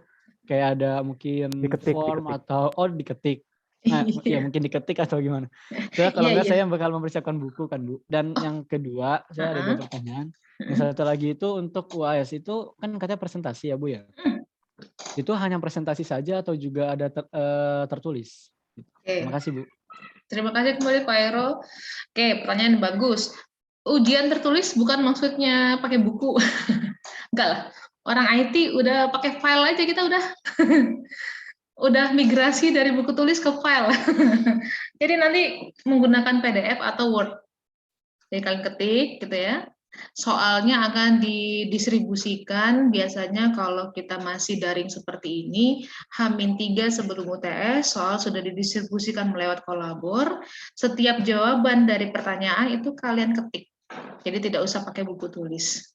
kayak ada mungkin form atau diketik. Nah, ya mungkin diketik atau gimana. Soalnya kalau enggak saya bakal mempersiapkan buku kan, Bu. Dan yang kedua, saya ada 2 pertanyaan. Yang satu lagi itu untuk UAS itu kan katanya presentasi ya, Bu ya. Itu hanya presentasi saja atau juga ada tertulis? Terima kasih, Bu. Terima kasih kembali Pak Ero. Oke, pertanyaan bagus. Ujian tertulis bukan maksudnya pakai buku. Enggak lah. Orang IT udah pakai file aja, kita udah udah migrasi dari buku tulis ke file. Jadi nanti menggunakan PDF atau Word. Jadi kalian ketik gitu ya. Soalnya akan didistribusikan biasanya kalau kita masih daring seperti ini, H-3 sebelum UTS, soal sudah didistribusikan melewat kolabor. Setiap jawaban dari pertanyaan itu kalian ketik. Jadi tidak usah pakai buku tulis.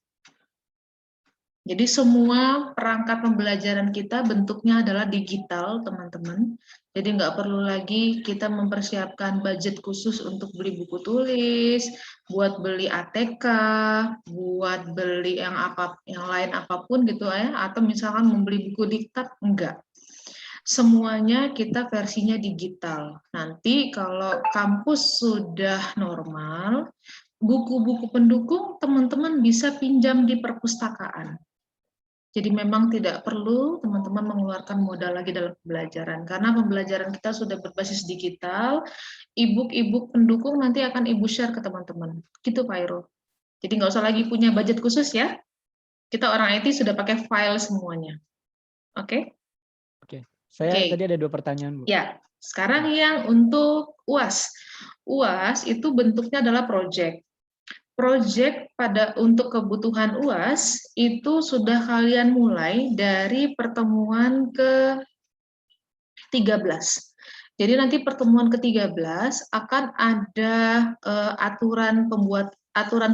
Jadi semua perangkat pembelajaran kita bentuknya adalah digital, teman-teman. Jadi nggak perlu lagi kita mempersiapkan budget khusus untuk beli buku tulis, buat beli ATK, buat beli yang lain apapun gitu ya, atau misalkan membeli buku diktat, enggak. Semuanya kita versinya digital. Nanti kalau kampus sudah normal, buku-buku pendukung teman-teman bisa pinjam di perpustakaan. Jadi memang tidak perlu teman-teman mengeluarkan modal lagi dalam pembelajaran, karena pembelajaran kita sudah berbasis digital, e-book pendukung nanti akan Ibu share ke teman-teman. Gitu Pak Iro. Jadi nggak usah lagi punya budget khusus ya, kita orang IT sudah pakai file semuanya. Oke? Oke. Saya tadi ada 2 pertanyaan, Bu. Ya, sekarang yang untuk UAS. UAS itu bentuknya adalah project. Project untuk kebutuhan UAS itu sudah kalian mulai dari pertemuan ke-13. Jadi nanti pertemuan ke-13 akan ada aturan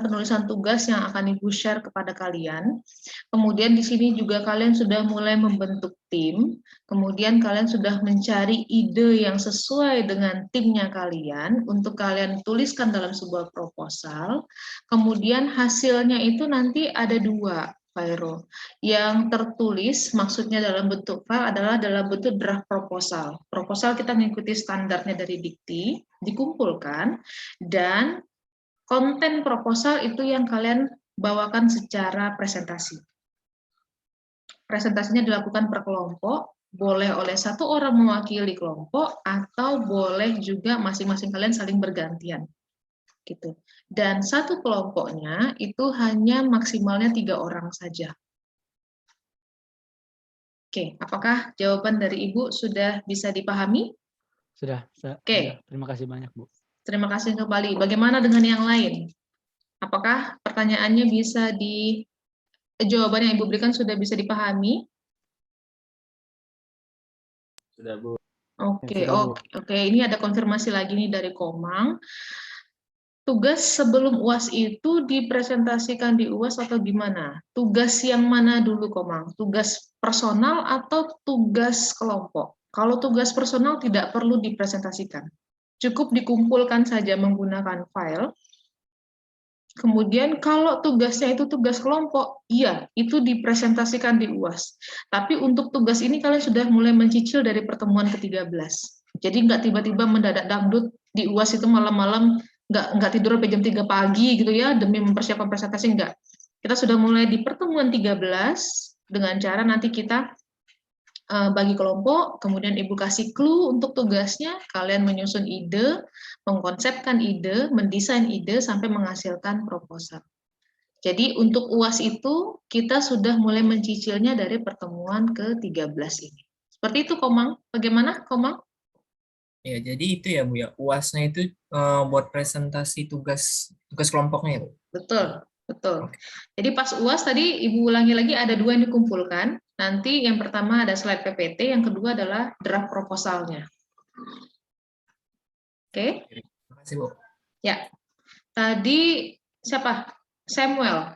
penulisan tugas yang akan Ibu share kepada kalian. Kemudian di sini juga kalian sudah mulai membentuk tim, kemudian kalian sudah mencari ide yang sesuai dengan timnya kalian untuk kalian tuliskan dalam sebuah proposal. Kemudian hasilnya itu nanti ada 2, Pak Iro. Yang tertulis maksudnya dalam bentuk file adalah dalam bentuk draft proposal. Proposal kita mengikuti standarnya dari Dikti, dikumpulkan, dan konten proposal itu yang kalian bawakan secara presentasi. Presentasinya dilakukan per kelompok, boleh oleh 1 orang mewakili kelompok, atau boleh juga masing-masing kalian saling bergantian. Gitu. Dan 1 kelompoknya itu hanya maksimalnya 3 orang saja. Oke, apakah jawaban dari Ibu sudah bisa dipahami? Sudah. Oke. Terima kasih banyak, Bu. Terima kasih kembali. Bagaimana dengan yang lain? Apakah pertanyaannya jawaban yang Ibu berikan sudah bisa dipahami? Sudah, Bu. Oke. Ini ada konfirmasi lagi nih dari Komang. Tugas sebelum UAS itu dipresentasikan di UAS atau gimana? Tugas yang mana dulu, Komang? Tugas personal atau tugas kelompok? Kalau tugas personal tidak perlu dipresentasikan. Cukup dikumpulkan saja menggunakan file. Kemudian kalau tugasnya itu tugas kelompok, iya, itu dipresentasikan di UAS. Tapi untuk tugas ini kalian sudah mulai mencicil dari pertemuan ke-13. Jadi nggak tiba-tiba mendadak dangdut di UAS itu malam-malam, nggak tidur sampai jam 3 pagi gitu ya, demi mempersiapkan presentasi, nggak. Kita sudah mulai di pertemuan 13, dengan cara nanti kita bagi kelompok, kemudian Ibu kasih clue untuk tugasnya, kalian menyusun ide, mengkonsepkan ide, mendesain ide, sampai menghasilkan proposal. Jadi untuk UAS itu, kita sudah mulai mencicilnya dari pertemuan ke-13 ini. Seperti itu, Komang. Bagaimana, Komang? Ya, jadi itu ya, Bu, ya. UAS-nya itu buat presentasi tugas kelompoknya ya, Bu? Betul. Betul. Jadi pas UAS tadi Ibu ulangi lagi ada 2 yang dikumpulkan. Nanti yang pertama ada slide PPT, yang kedua adalah draft proposalnya. Oke? Terima kasih, Bu. Ya. Tadi siapa? Samuel.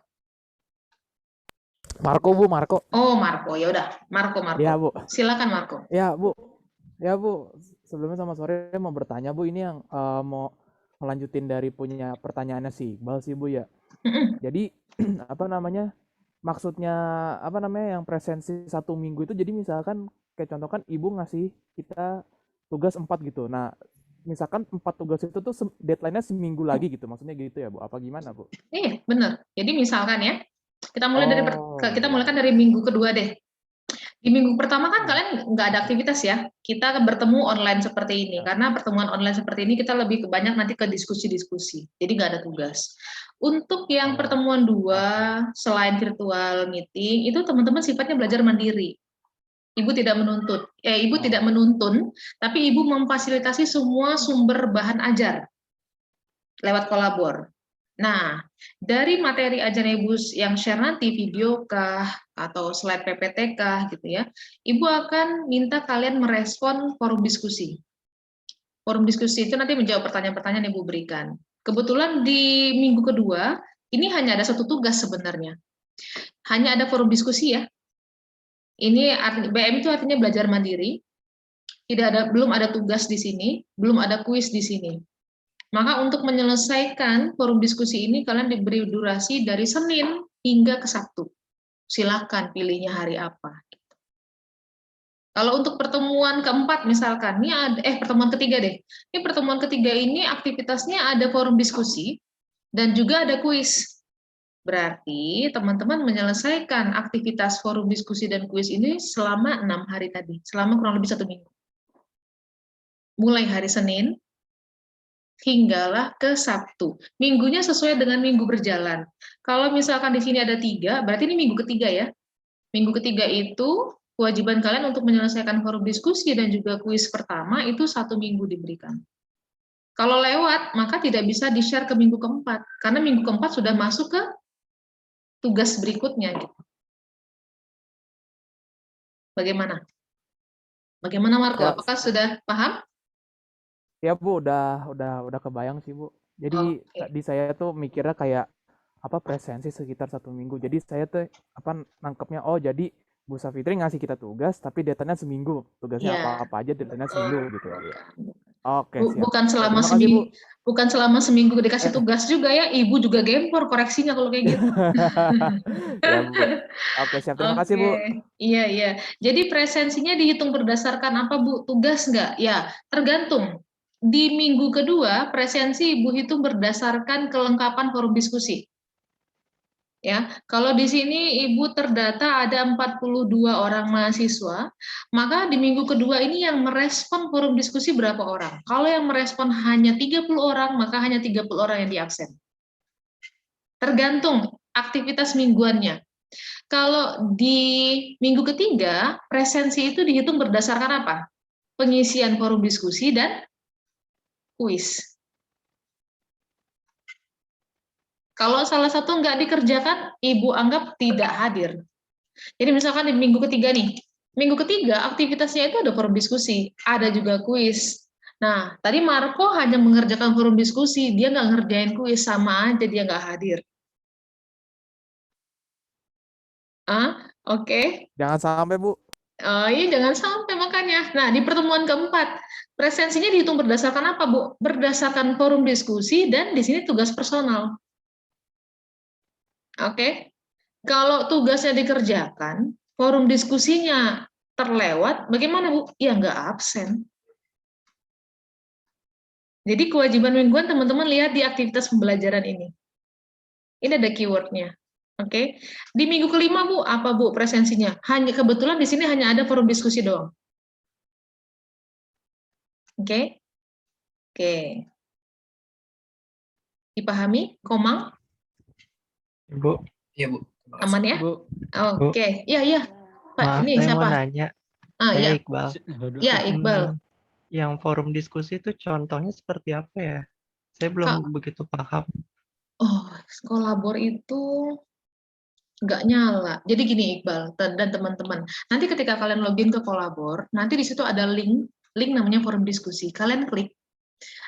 Marco, Bu, Marco. Oh, Marco. Ya udah, Marco. Iya, Bu. Silakan, Marco. Ya, Bu. Sebelumnya sama sore mau bertanya, Bu, ini yang mau melanjutin dari punya pertanyaannya si Iqbal sih, Bu, ya. Jadi maksudnya yang presensi 1 minggu itu, jadi misalkan kayak contoh kan Ibu ngasih kita tugas 4 gitu. Nah, misalkan 4 tugas itu tuh deadline-nya seminggu lagi gitu, maksudnya gitu ya, Bu? Apa gimana, Bu? Iya, benar. Jadi misalkan ya, kita mulai dari minggu kedua deh. Di minggu pertama kan kalian nggak ada aktivitas ya. Kita bertemu online seperti ini. Karena pertemuan online seperti ini kita lebih banyak nanti ke diskusi-diskusi. Jadi nggak ada tugas. Untuk yang pertemuan 2, selain virtual meeting, itu teman-teman sifatnya belajar mandiri. Ibu tidak menuntun, tapi Ibu memfasilitasi semua sumber bahan ajar lewat kolabor. Nah, dari materi ajaran Ibu yang share nanti, video kah, atau slide PPT kah, gitu ya, Ibu akan minta kalian merespon forum diskusi. Forum diskusi itu nanti menjawab pertanyaan-pertanyaan yang Ibu berikan. Kebetulan di minggu kedua, ini hanya ada satu tugas sebenarnya. Hanya ada forum diskusi ya. Ini BM itu artinya belajar mandiri. Belum ada tugas di sini, belum ada kuis di sini. Maka untuk menyelesaikan forum diskusi ini kalian diberi durasi dari Senin hingga ke Sabtu. Silakan pilihnya hari apa. Kalau untuk pertemuan keempat misalkan, ini ada, pertemuan ketiga deh. Ini pertemuan ketiga ini aktivitasnya ada forum diskusi dan juga ada kuis. Berarti teman-teman menyelesaikan aktivitas forum diskusi dan kuis ini selama 6 hari tadi, selama kurang lebih 1 minggu. Mulai hari Senin hinggalah ke Sabtu. Minggunya sesuai dengan minggu berjalan. Kalau misalkan di sini ada 3, berarti ini minggu ketiga ya. Minggu ketiga itu kewajiban kalian untuk menyelesaikan forum diskusi dan juga kuis pertama itu 1 minggu diberikan. Kalau lewat, maka tidak bisa di-share ke minggu keempat, karena minggu keempat sudah masuk ke tugas berikutnya. Gitu. Bagaimana? Bagaimana Marco? Ya, Apakah sudah paham? ya Bu, udah kebayang sih Bu. Jadi tadi saya tuh mikirnya kayak presensi sekitar 1 minggu. Jadi saya tuh nangkepnya, oh jadi Bu Safitri ngasih kita tugas, tapi deadline-nya seminggu. Tugasnya apa aja, deadline-nya seminggu gitu ya. Oke, siap. Bukan selama seminggu, bukan selama seminggu dikasih tugas juga ya, Ibu juga gempor koreksinya kalau kayak gitu. Ya Bu. Oke, siap. Terima kasih Bu. Iya. Jadi presensinya dihitung berdasarkan apa Bu? Tugas nggak? Ya, tergantung. Di minggu kedua, presensi Ibu hitung berdasarkan kelengkapan forum diskusi. Ya, kalau di sini Ibu terdata ada 42 orang mahasiswa, maka di minggu kedua ini yang merespon forum diskusi berapa orang? Kalau yang merespon hanya 30 orang, maka hanya 30 orang yang diabsen. Tergantung aktivitas mingguannya. Kalau di minggu ketiga, presensi itu dihitung berdasarkan apa? Pengisian forum diskusi dan kuis. Kalau salah satu nggak dikerjakan, Ibu anggap tidak hadir. Jadi misalkan di minggu ketiga nih, minggu ketiga aktivitasnya itu ada forum diskusi, ada juga kuis. Nah, tadi Marco hanya mengerjakan forum diskusi, dia nggak ngerjain kuis, sama aja dia nggak hadir. Oke. Jangan sampai Bu. Iya, jangan sampai makanya. Nah, di pertemuan keempat, presensinya dihitung berdasarkan apa, Bu? Berdasarkan forum diskusi dan di sini tugas personal. Oke, kalau tugasnya dikerjakan, forum diskusinya terlewat, bagaimana Bu? Ya nggak absen. Jadi kewajiban mingguan teman-teman lihat di aktivitas pembelajaran ini. Ini ada keywordnya. Oke, di minggu kelima Bu, apa Bu presensinya? Hanya kebetulan di sini hanya ada forum diskusi doang. Oke. Dipahami, Komang? Ibu. Iya Bu. Aman ya? Bu. Oke, iya. Pak, Maaf, ini saya siapa? mau nanya. Saya Ya. Iqbal. Ya, Iqbal. Yang forum diskusi itu contohnya seperti apa ya? Saya belum begitu paham. Oh, kolabor itu nggak nyala. Jadi gini Iqbal dan teman-teman, nanti ketika kalian login ke kolabor, nanti di situ ada link namanya forum diskusi. Kalian klik.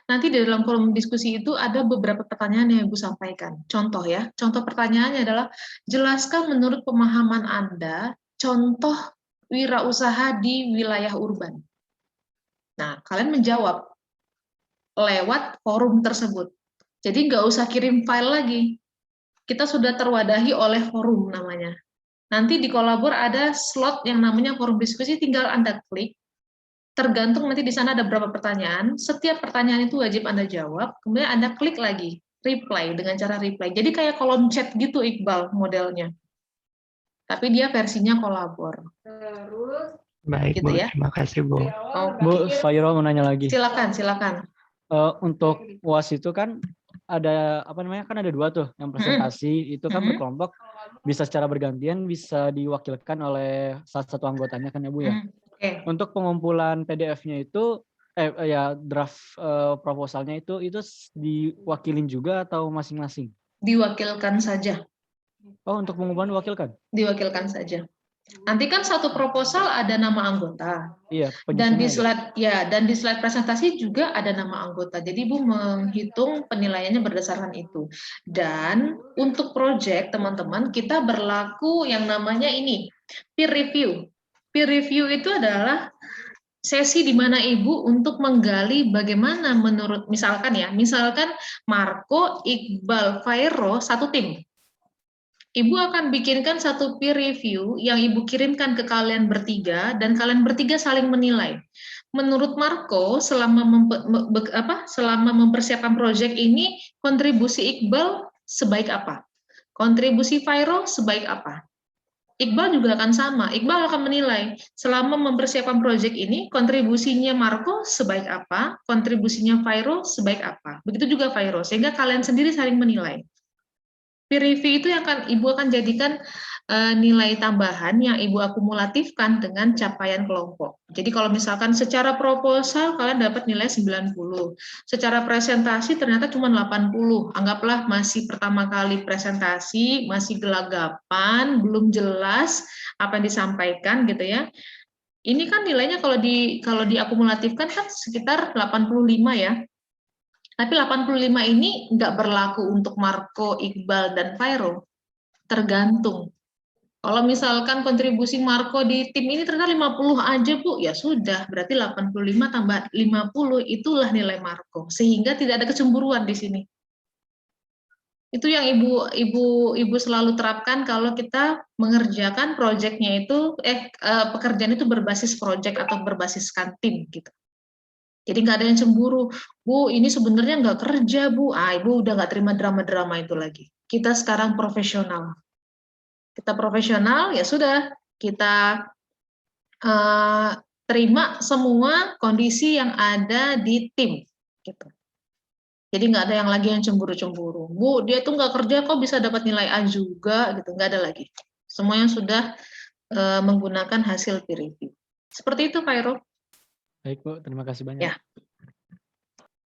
Nanti di dalam forum diskusi itu ada beberapa pertanyaan yang Ibu sampaikan. Contoh ya, contoh pertanyaannya adalah, jelaskan menurut pemahaman Anda, contoh wirausaha di wilayah urban. Nah, kalian menjawab lewat forum tersebut. Jadi nggak usah kirim file lagi. Kita sudah terwadahi oleh forum namanya. Nanti di kolabor ada slot yang namanya forum diskusi, tinggal Anda klik. Tergantung nanti di sana ada berapa pertanyaan, setiap pertanyaan itu wajib Anda jawab, kemudian Anda klik lagi, reply dengan cara reply. Jadi kayak kolom chat gitu Iqbal modelnya. tapi dia versinya kolabor. Baik, Gitu Bu. ya. Terima kasih, Bu. Bu, Fairo mau nanya lagi. Silakan. Untuk UAS itu kan ada apa namanya, kan ada 2 tuh, yang presentasi itu kan berkelompok, bisa secara bergantian, bisa diwakilkan oleh salah satu anggotanya kan ya Bu ya. Oke. Untuk pengumpulan PDF-nya itu ya draft proposalnya itu diwakilin juga atau masing-masing? Diwakilkan saja. Oh, untuk pengumpulan diwakilkan? Diwakilkan saja. Nanti kan satu proposal ada nama anggota. Iya, Dan di penyusunnya ada. slide slide presentasi juga ada nama anggota. Jadi Ibu menghitung penilaiannya berdasarkan itu. Dan untuk proyek teman-teman kita berlaku yang namanya ini peer review. Peer review itu adalah sesi di mana Ibu untuk menggali bagaimana menurut misalkan Marco, Iqbal, Fairo satu tim. Ibu akan bikinkan satu peer review yang Ibu kirimkan ke kalian bertiga dan kalian bertiga saling menilai. Menurut Marco, selama mempersiapkan proyek ini, kontribusi Iqbal sebaik apa? Kontribusi Fairo sebaik apa? Iqbal juga akan sama. Iqbal akan menilai selama mempersiapkan proyek ini, kontribusinya Marco sebaik apa, kontribusinya Fairo sebaik apa. Begitu juga Fairo, sehingga kalian sendiri saling menilai. Peer review itu yang Ibu akan jadikan nilai tambahan yang Ibu akumulatifkan dengan capaian kelompok. Jadi kalau misalkan secara proposal kalian dapat nilai 90, secara presentasi ternyata cuma 80, anggaplah masih pertama kali presentasi, masih gelagapan, belum jelas apa yang disampaikan gitu ya. Ini kan nilainya kalau diakumulatifkan kan sekitar 85 ya. Tapi 85 ini nggak berlaku untuk Marco, Iqbal, dan Fairo. Tergantung. Kalau misalkan kontribusi Marco di tim ini ternyata 50 aja, Bu, ya sudah, berarti 85 tambah 50 itulah nilai Marco. Sehingga tidak ada kecemburuan di sini. Itu yang Ibu selalu terapkan kalau kita mengerjakan proyeknya itu, pekerjaan itu berbasis proyek atau berbasiskan tim gitu. Jadi nggak ada yang cemburu, Bu, ini sebenarnya nggak kerja, Bu. Ibu udah nggak terima drama-drama itu lagi. Kita sekarang profesional. Kita profesional, ya sudah, kita terima semua kondisi yang ada di tim. Gitu. Jadi nggak ada yang lagi yang cemburu-cemburu. Bu, dia tuh nggak kerja kok bisa dapat nilai A juga, gitu. Nggak ada lagi. Semuanya sudah menggunakan hasil peer review. Seperti itu, Fairo. Baik, Bu. Terima kasih banyak. Ya.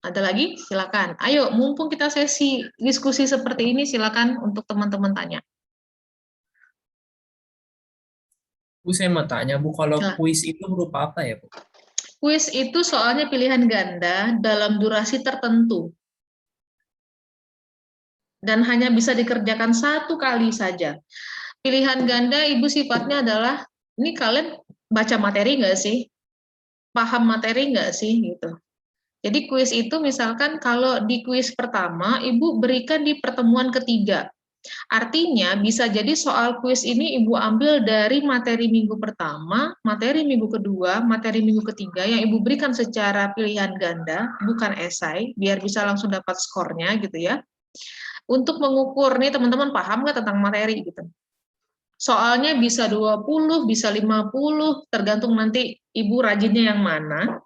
Ada lagi? Silakan. Ayo, mumpung kita sesi diskusi seperti ini, silakan untuk teman-teman tanya. Bu, saya mau tanya, Bu, kalau kuis itu berupa apa ya, Bu? Kuis itu soalnya pilihan ganda dalam durasi tertentu. Dan hanya bisa dikerjakan 1 kali saja. Pilihan ganda, Ibu sifatnya adalah, ini kalian baca materi nggak sih? Paham materi nggak sih? Gitu. Jadi kuis itu misalkan kalau di kuis pertama, Ibu berikan di pertemuan ketiga. Artinya bisa jadi soal kuis ini Ibu ambil dari materi minggu pertama, materi minggu kedua, materi minggu ketiga yang Ibu berikan secara pilihan ganda, bukan esai, biar bisa langsung dapat skornya gitu ya. Untuk mengukur nih teman-teman paham nggak tentang materi gitu. Soalnya bisa 20, bisa 50, tergantung nanti Ibu rajinnya yang mana.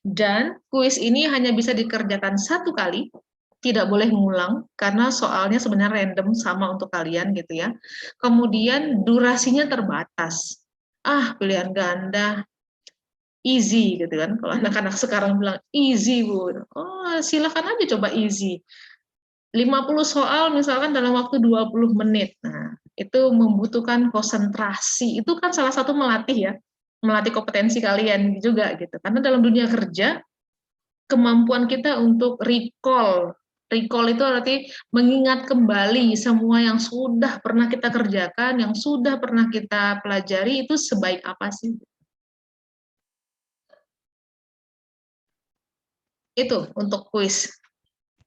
Dan kuis ini hanya bisa dikerjakan 1 kali, tidak boleh ngulang, karena soalnya sebenarnya random sama untuk kalian gitu ya. Kemudian durasinya terbatas. Pilihan ganda, easy gitu kan. Kalau anak-anak sekarang bilang easy, Bu. Silakan aja coba easy. 50 soal misalkan dalam waktu 20 menit. Nah, itu membutuhkan konsentrasi. Itu kan salah satu melatih kompetensi kalian juga gitu. Karena dalam dunia kerja, kemampuan kita untuk recall itu arti mengingat kembali semua yang sudah pernah kita kerjakan, yang sudah pernah kita pelajari itu sebaik apa sih? Itu untuk kuis.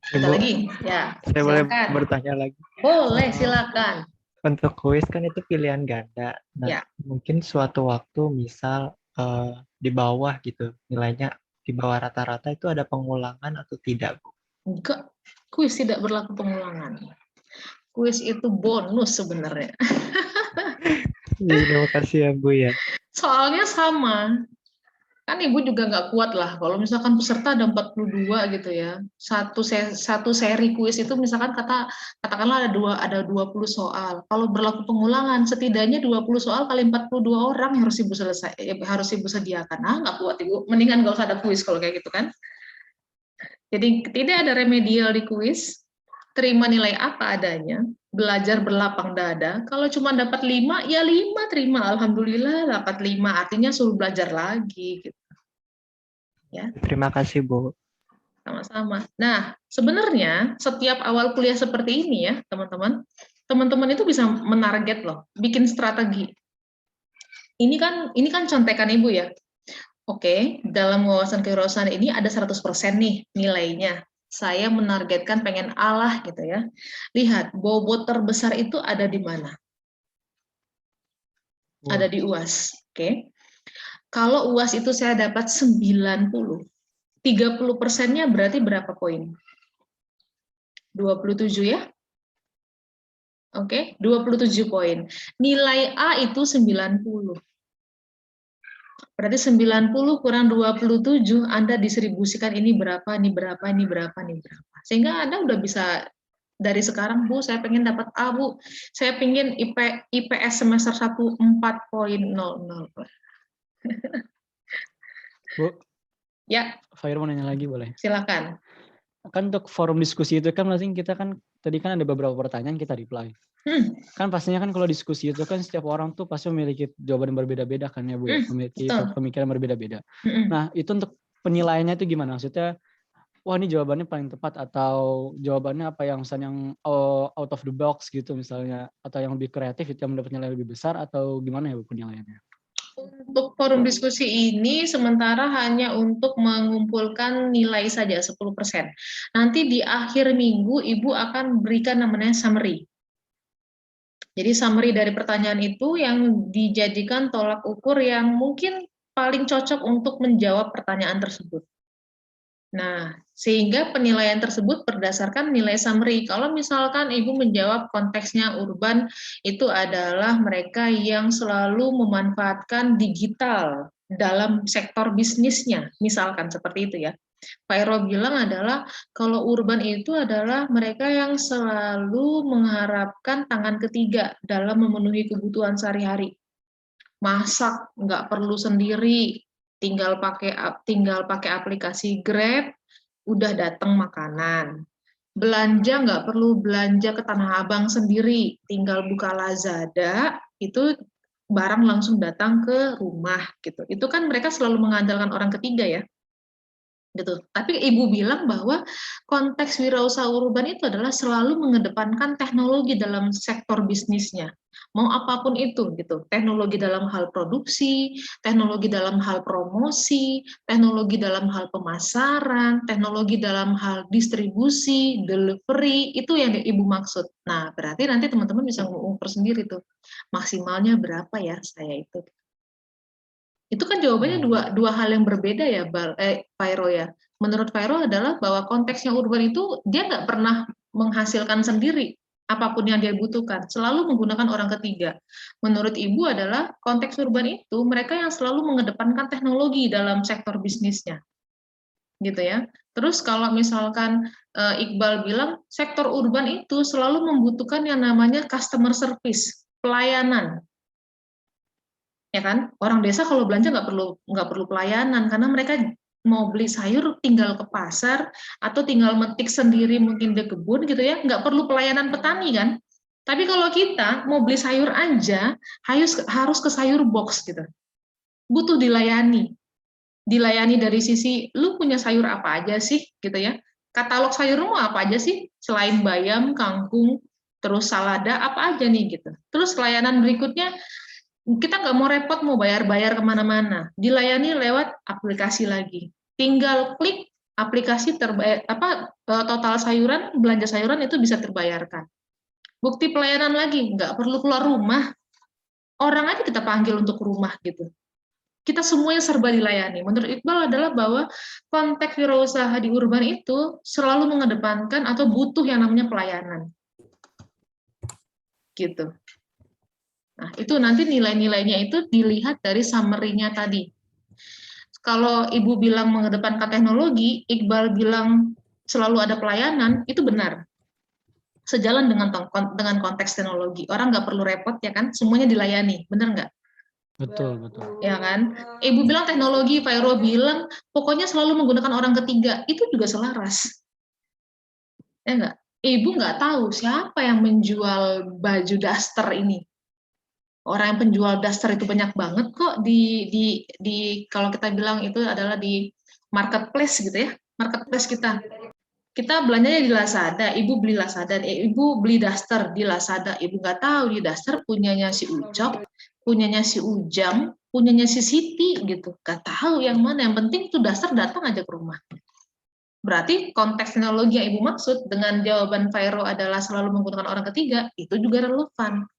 Ada lagi? Ya, saya boleh bertanya lagi? Boleh, silakan. Untuk kuis kan itu pilihan ganda. Nah, mungkin suatu waktu misal di bawah gitu, nilainya di bawah rata-rata itu ada pengulangan atau tidak, Bu? Enggak, kuis tidak berlaku pengulangan. Kuis itu bonus sebenarnya. Iya, terima kasih ya Bu ya. Soalnya sama. Kan Ibu juga nggak kuat lah kalau misalkan peserta ada 42 gitu ya. Satu seri kuis itu misalkan katakanlah ada 20 soal. Kalau berlaku pengulangan setidaknya 20 soal kali 42 orang yang harus Ibu sediakan. Ah, nggak kuat Ibu. Mendingan nggak usah ada kuis kalau kayak gitu kan. Jadi tidak ada remedial di kuis, terima nilai apa adanya, belajar berlapang dada. Kalau cuma dapat 5, ya 5 terima. Alhamdulillah dapat 5, artinya suruh belajar lagi. Gitu. Ya. Terima kasih Bu. Sama-sama. Nah, sebenarnya setiap awal kuliah seperti ini ya, teman-teman itu bisa menarget loh, bikin strategi. Ini kan contekan Ibu ya. Oke, dalam wawasan kewirausahaan ini ada 100% nih nilainya. Saya menargetkan pengen Allah gitu ya. Lihat, bobot terbesar itu ada di mana? Ada di UAS. Oke. Kalau UAS itu saya dapat 90, 30%-nya berarti berapa poin? 27 ya? Oke, 27 poin. Nilai A itu 90. Berarti 90 kurang 27, Anda distribusikan ini berapa, ini berapa, ini berapa, ini berapa. Sehingga Anda udah bisa dari sekarang, Bu, saya pengen dapat A, Bu. Saya pengen IPS semester 1 4.00. Bu, Ya, Fahir mau nanya lagi boleh? silakan. Kan untuk forum diskusi itu kan masing kita kan tadi kan ada beberapa pertanyaan kita reply. Kan pastinya kan kalau diskusi itu kan setiap orang tuh pasti memiliki jawaban yang berbeda-beda kan ya Bu ya, memiliki pemikiran berbeda-beda. Nah itu untuk penilaiannya itu gimana? Maksudnya, wah ini jawabannya paling tepat atau jawabannya apa yang misalnya yang out of the box gitu misalnya, atau yang lebih kreatif itu yang mendapat nilai lebih besar atau gimana ya Bu penilaiannya? Untuk forum diskusi ini sementara hanya untuk mengumpulkan nilai saja 10%. Nanti di akhir minggu Ibu akan berikan namanya summary. Jadi summary dari pertanyaan itu yang dijadikan tolak ukur yang mungkin paling cocok untuk menjawab pertanyaan tersebut. Nah, sehingga penilaian tersebut berdasarkan nilai summary. Kalau misalkan Ibu menjawab konteksnya urban, itu adalah mereka yang selalu memanfaatkan digital dalam sektor bisnisnya, misalkan seperti itu ya. Pak Ero bilang adalah kalau urban itu adalah mereka yang selalu mengharapkan tangan ketiga dalam memenuhi kebutuhan sehari-hari. Masak nggak perlu sendiri, tinggal pakai aplikasi Grab, udah datang makanan. Belanja nggak perlu belanja ke Tanah Abang sendiri, tinggal buka Lazada, itu barang langsung datang ke rumah gitu. Itu kan mereka selalu mengandalkan orang ketiga ya. Gitu. Tapi Ibu bilang bahwa konteks wirausaha urban itu adalah selalu mengedepankan teknologi dalam sektor bisnisnya. Mau apapun itu gitu. Teknologi dalam hal produksi, teknologi dalam hal promosi, teknologi dalam hal pemasaran, teknologi dalam hal distribusi, delivery, itu yang Ibu maksud. Nah, berarti nanti teman-teman bisa mengukur sendiri tuh. Maksimalnya berapa ya saya itu. Itu kan jawabannya dua hal yang berbeda ya, Pairo ya. Menurut Pairo adalah bahwa konteksnya urban itu dia nggak pernah menghasilkan sendiri apapun yang dia butuhkan, selalu menggunakan orang ketiga. Menurut Ibu adalah konteks urban itu mereka yang selalu mengedepankan teknologi dalam sektor bisnisnya, gitu ya. Terus kalau misalkan Iqbal bilang sektor urban itu selalu membutuhkan yang namanya customer service, pelayanan. Ya kan, orang desa kalau belanja nggak perlu pelayanan karena mereka mau beli sayur tinggal ke pasar atau tinggal metik sendiri mungkin di kebun gitu ya, nggak perlu pelayanan petani kan. Tapi kalau kita mau beli sayur aja harus ke sayur box gitu, butuh dilayani dari sisi lu punya sayur apa aja sih gitu ya, katalog sayurmu apa aja sih selain bayam, kangkung, terus salada apa aja nih gitu. Terus layanan berikutnya kita nggak mau repot mau bayar-bayar kemana-mana, dilayani lewat aplikasi lagi. Tinggal klik aplikasi total sayuran, belanja sayuran itu bisa terbayarkan. Bukti pelayanan lagi, nggak perlu keluar rumah. Orang aja kita panggil untuk rumah gitu. Kita semuanya serba dilayani. Menurut Iqbal adalah bahwa konteks wirausaha di urban itu selalu mengedepankan atau butuh yang namanya pelayanan. Gitu. Nah, itu nanti nilai-nilainya itu dilihat dari summary-nya tadi. Kalau Ibu bilang mengedepankan teknologi, Iqbal bilang selalu ada pelayanan, itu benar. Sejalan dengan konteks teknologi. Orang nggak perlu repot ya kan, semuanya dilayani, benar nggak? Betul, betul. Ya kan? Ibu bilang teknologi, Pak Iro bilang pokoknya selalu menggunakan orang ketiga, itu juga selaras. Ya nggak? Ibu nggak tahu siapa yang menjual baju daster ini. Orang yang penjual daster itu banyak banget kok di kalau kita bilang itu adalah di marketplace gitu ya, marketplace kita belanjanya di Lazada, ibu beli Lazada, ibu beli daster di Lazada, ibu nggak tahu di daster punyanya si Ucok, punyanya si Ujang, punyanya si Siti gitu, nggak tahu yang mana, yang penting itu daster datang aja ke rumah. Berarti konteks teknologi yang ibu maksud dengan jawaban Fairo adalah selalu menggunakan orang ketiga, itu juga relevan.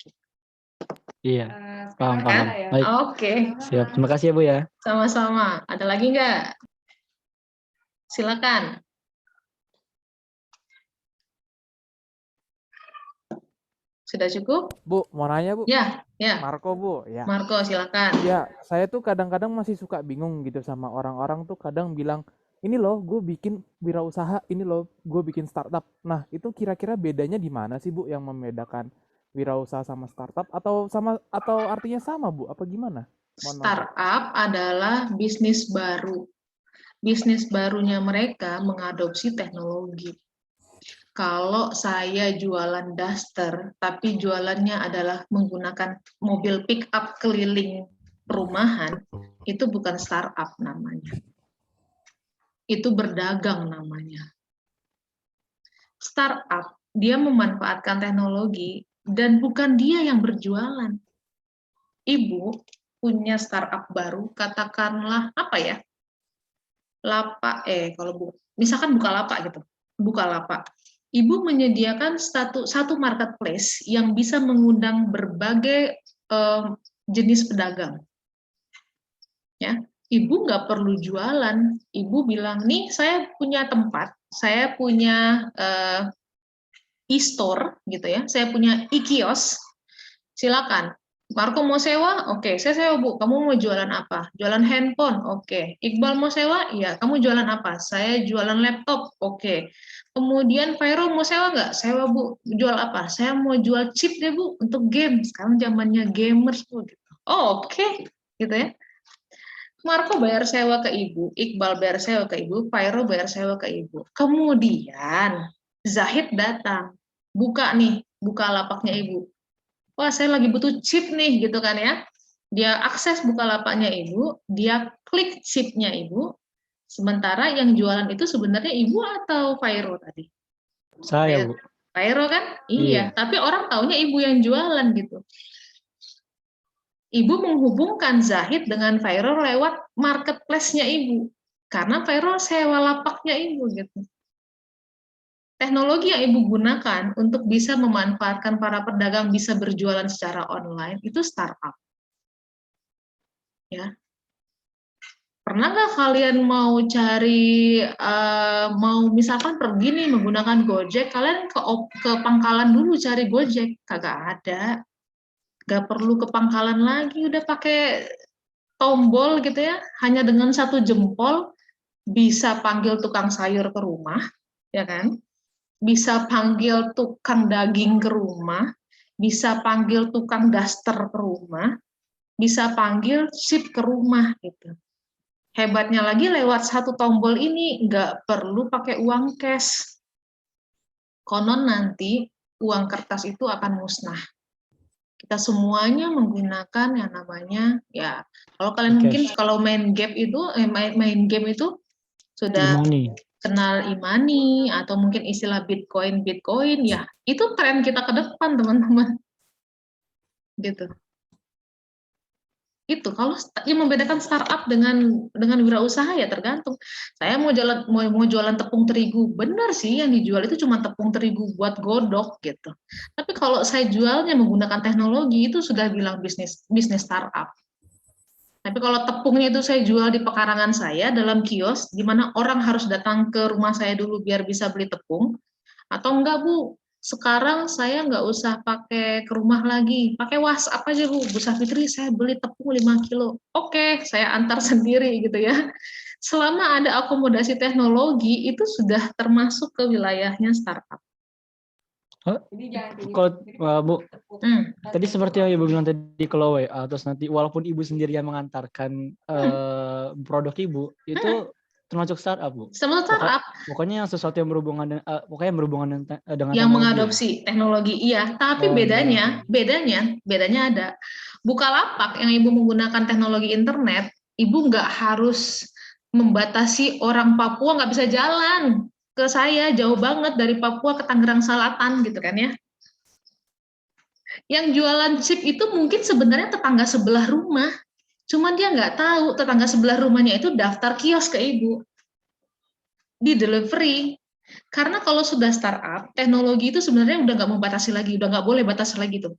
Iya, paham. Baik. Oke. Siap. Terima kasih ya Bu ya. Sama-sama. Ada lagi nggak? Silakan. Sudah cukup? Bu, mau nanya Bu? Ya. Marco Bu, ya. Marco, silakan. Ya, saya tuh kadang-kadang masih suka bingung gitu sama orang-orang tuh kadang bilang, ini loh gue bikin wirausaha, ini loh gue bikin startup. Nah, itu kira-kira bedanya di mana sih Bu yang membedakan wirausaha sama startup atau artinya sama Bu? Apa gimana? Startup adalah bisnis baru. Bisnis barunya mereka mengadopsi teknologi. Kalau saya jualan daster, tapi jualannya adalah menggunakan mobil pick up keliling perumahan, itu bukan startup namanya. Itu berdagang namanya. Startup, dia memanfaatkan teknologi dan bukan dia yang berjualan. Ibu punya startup baru, katakanlah apa ya? Lapak, misalkan Bukalapak gitu. Bukalapak. Ibu menyediakan satu marketplace yang bisa mengundang berbagai jenis pedagang. Ya, ibu nggak perlu jualan. Ibu bilang, nih saya punya tempat, saya punya e-store gitu ya, saya punya e-kios. Silakan. Marco mau sewa? Oke, saya sewa Bu. Kamu mau jualan apa? Jualan handphone? Oke. Iqbal mau sewa? Iya. Kamu jualan apa? Saya jualan laptop. Oke. Kemudian Fairo mau sewa nggak? Sewa Bu. Jual apa? Saya mau jual chip deh Bu untuk game. Sekarang zamannya gamers Bu. Oh, oke. Gitu ya. Marco bayar sewa ke ibu, Iqbal bayar sewa ke ibu, Fairo bayar sewa ke ibu. Kemudian Zahid datang, buka lapaknya ibu. Wah, saya lagi butuh chip nih, gitu kan ya. Dia akses Bukalapaknya ibu, dia klik chipnya ibu, sementara yang jualan itu sebenarnya ibu atau Fairo tadi? Saya, Bu. Fairo kan? Iya, tapi orang taunya ibu yang jualan gitu. Ibu menghubungkan Zahid dengan Fairo lewat marketplace-nya ibu. Karena Fairo sewa lapaknya ibu gitu. Teknologi yang ibu gunakan untuk bisa memanfaatkan para pedagang bisa berjualan secara online itu startup. Ya. Pernah nggak kalian mau cari, mau misalkan pergi nih menggunakan Gojek, kalian ke pangkalan dulu cari Gojek? Kagak ada. Nggak perlu ke pangkalan lagi, udah pakai tombol gitu ya, hanya dengan satu jempol bisa panggil tukang sayur ke rumah, ya kan? Bisa panggil tukang daging ke rumah, bisa panggil tukang daster ke rumah, bisa panggil ship ke rumah gitu. Hebatnya lagi lewat satu tombol ini nggak perlu pakai uang cash. Konon nanti uang kertas itu akan musnah. Kita semuanya menggunakan yang namanya ya kalau kalian mungkin kalau main game itu sudah kenal e-money atau mungkin istilah Bitcoin ya, itu tren kita ke depan teman-teman. Gitu. Itu kalau yang membedakan startup dengan wirausaha ya tergantung. Saya mau jualan tepung terigu, benar sih yang dijual itu cuma tepung terigu buat godok gitu. Tapi kalau saya jualnya menggunakan teknologi itu sudah bilang bisnis startup. Tapi kalau tepungnya itu saya jual di pekarangan saya dalam kios, di mana orang harus datang ke rumah saya dulu biar bisa beli tepung, atau enggak Bu, Sekarang saya nggak usah pakai ke rumah lagi, pakai WhatsApp aja Bu. Bu Safitri, saya beli tepung 5 kilo. Oke, saya antar sendiri gitu ya. Selama ada akomodasi teknologi, itu sudah termasuk ke wilayahnya startup. Kalau Bu, tadi seperti yang Ibu bilang tadi kalau WA, terus nanti walaupun Ibu sendiri yang mengantarkan produk Ibu, itu termasuk startup Bu. Semua startup Pokoknya yang sesuatu yang berhubungan dengan dengan yang teknologi. mengadopsi teknologi, iya. Tapi bedanya ada. Bukalapak yang Ibu menggunakan teknologi internet, Ibu nggak harus membatasi orang Papua nggak bisa jalan ke saya, jauh banget dari Papua ke Tangerang Selatan gitu kan ya. Yang jualan chip itu mungkin sebenarnya tetangga sebelah rumah, cuman dia nggak tahu tetangga sebelah rumahnya itu daftar kios ke Ibu, di delivery. Karena kalau sudah startup, teknologi itu sebenarnya udah nggak membatasi lagi, udah nggak boleh batasi lagi tuh.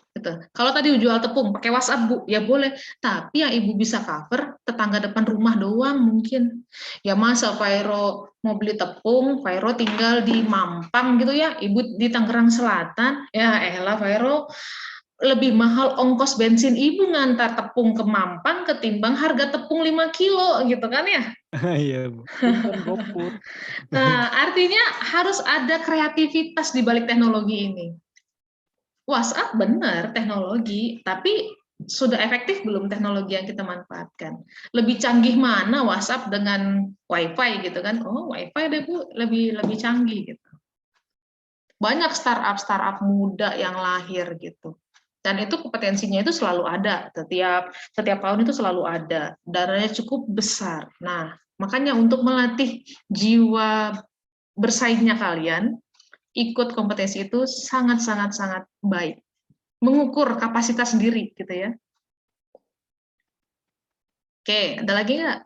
Gitu. Kalau tadi jual tepung pakai WhatsApp Bu, ya boleh. Tapi yang Ibu bisa cover tetangga depan rumah doang mungkin. Ya masa Fairo mau beli tepung, Fairo tinggal di Mampang gitu ya, Ibu di Tangerang Selatan. Ya elah Fairo, lebih mahal ongkos bensin Ibu ngantar tepung ke Mampang ketimbang harga tepung 5 kilo gitu kan ya. Iya Bu. GoFood. Nah, artinya harus ada kreativitas di balik teknologi ini. WhatsApp benar teknologi, tapi sudah efektif belum teknologi yang kita manfaatkan? Lebih canggih mana WhatsApp dengan WiFi gitu kan? Oh, WiFi deh Bu, lebih canggih gitu. Banyak startup muda yang lahir gitu. Dan itu kompetensinya itu selalu ada, setiap tahun itu selalu ada, dananya cukup besar. Nah, makanya untuk melatih jiwa bersaingnya kalian, ikut kompetensi itu sangat baik. Mengukur kapasitas sendiri gitu ya. Oke, ada lagi nggak?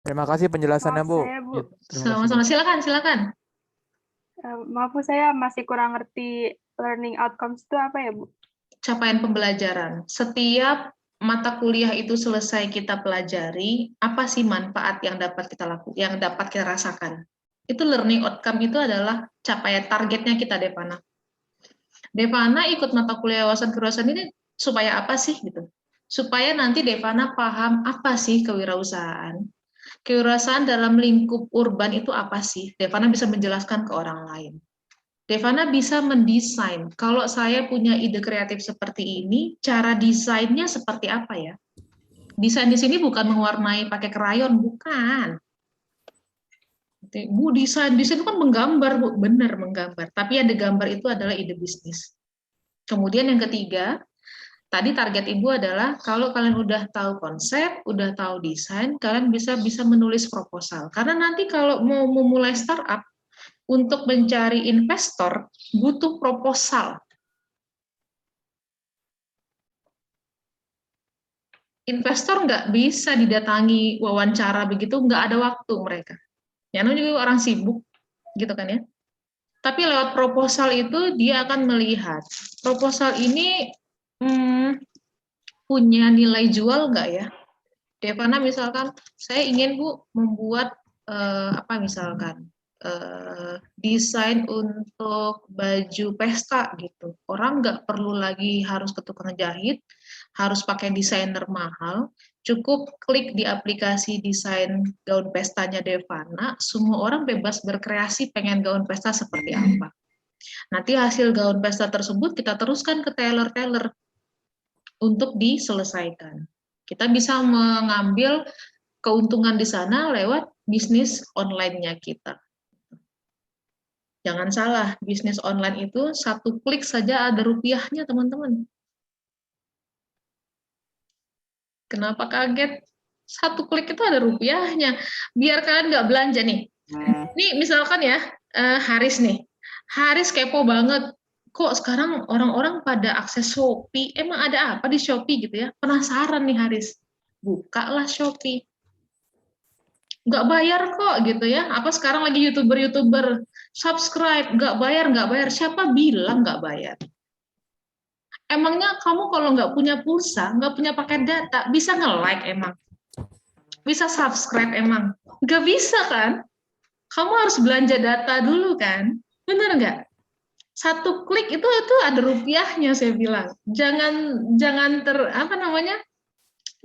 Terima kasih penjelasannya Bu. Saya, Bu. Ya, Sama-sama, silakan. Maaf Bu, saya masih kurang ngerti learning outcomes itu apa ya Bu? Capaian pembelajaran. Setiap mata kuliah itu selesai kita pelajari, apa sih manfaat yang dapat kita lakukan, yang dapat kita rasakan? Itu learning outcome itu adalah capaian targetnya kita, Devana. Devana ikut mata kuliah wawasan kewirausahaan ini supaya apa sih gitu? Supaya nanti Devana paham apa sih kewirausahaan. Kewirausahaan dalam lingkup urban itu apa sih? Devana bisa menjelaskan ke orang lain. Devana bisa mendesain. Kalau saya punya ide kreatif seperti ini, cara desainnya seperti apa ya? Desain di sini bukan mewarnai pakai krayon, bukan. Bu, desain itu kan menggambar, Bu. Benar menggambar. Tapi yang digambar itu adalah ide bisnis. Kemudian yang ketiga, tadi target Ibu adalah kalau kalian udah tahu konsep, udah tahu desain, kalian bisa menulis proposal. Karena nanti kalau mau memulai startup, untuk mencari investor butuh proposal. Investor nggak bisa didatangi wawancara begitu, nggak ada waktu mereka. Ya, juga orang sibuk, gitu kan ya. Tapi lewat proposal itu dia akan melihat proposal ini punya nilai jual nggak ya? Devana misalkan, saya ingin Bu membuat misalkan desain untuk baju pesta gitu. Orang nggak perlu lagi harus ke tukang jahit, harus pakai desainer mahal, cukup klik di aplikasi desain gaun pestanya Devana, semua orang bebas berkreasi pengen gaun pesta seperti apa. Nanti hasil gaun pesta tersebut kita teruskan ke tailor-tailor untuk diselesaikan. Kita bisa mengambil keuntungan di sana lewat bisnis online-nya kita. Jangan salah, bisnis online itu satu klik saja ada rupiahnya, teman-teman. Kenapa kaget? Satu klik itu ada rupiahnya. Biar kalian nggak belanja nih. Nih misalkan ya, Haris nih. Haris kepo banget. Kok sekarang orang-orang pada akses Shopee? Emang ada apa di Shopee gitu ya? Penasaran nih Haris. Bukalah Shopee. Nggak bayar kok gitu ya. Apa sekarang lagi YouTuber subscribe, nggak bayar. Siapa bilang nggak bayar? Emangnya kamu kalau nggak punya pulsa, nggak punya paket data, bisa nge-like emang? Bisa subscribe emang? Nggak bisa kan? Kamu harus belanja data dulu kan? Benar nggak? Satu klik itu ada rupiahnya, saya bilang. Jangan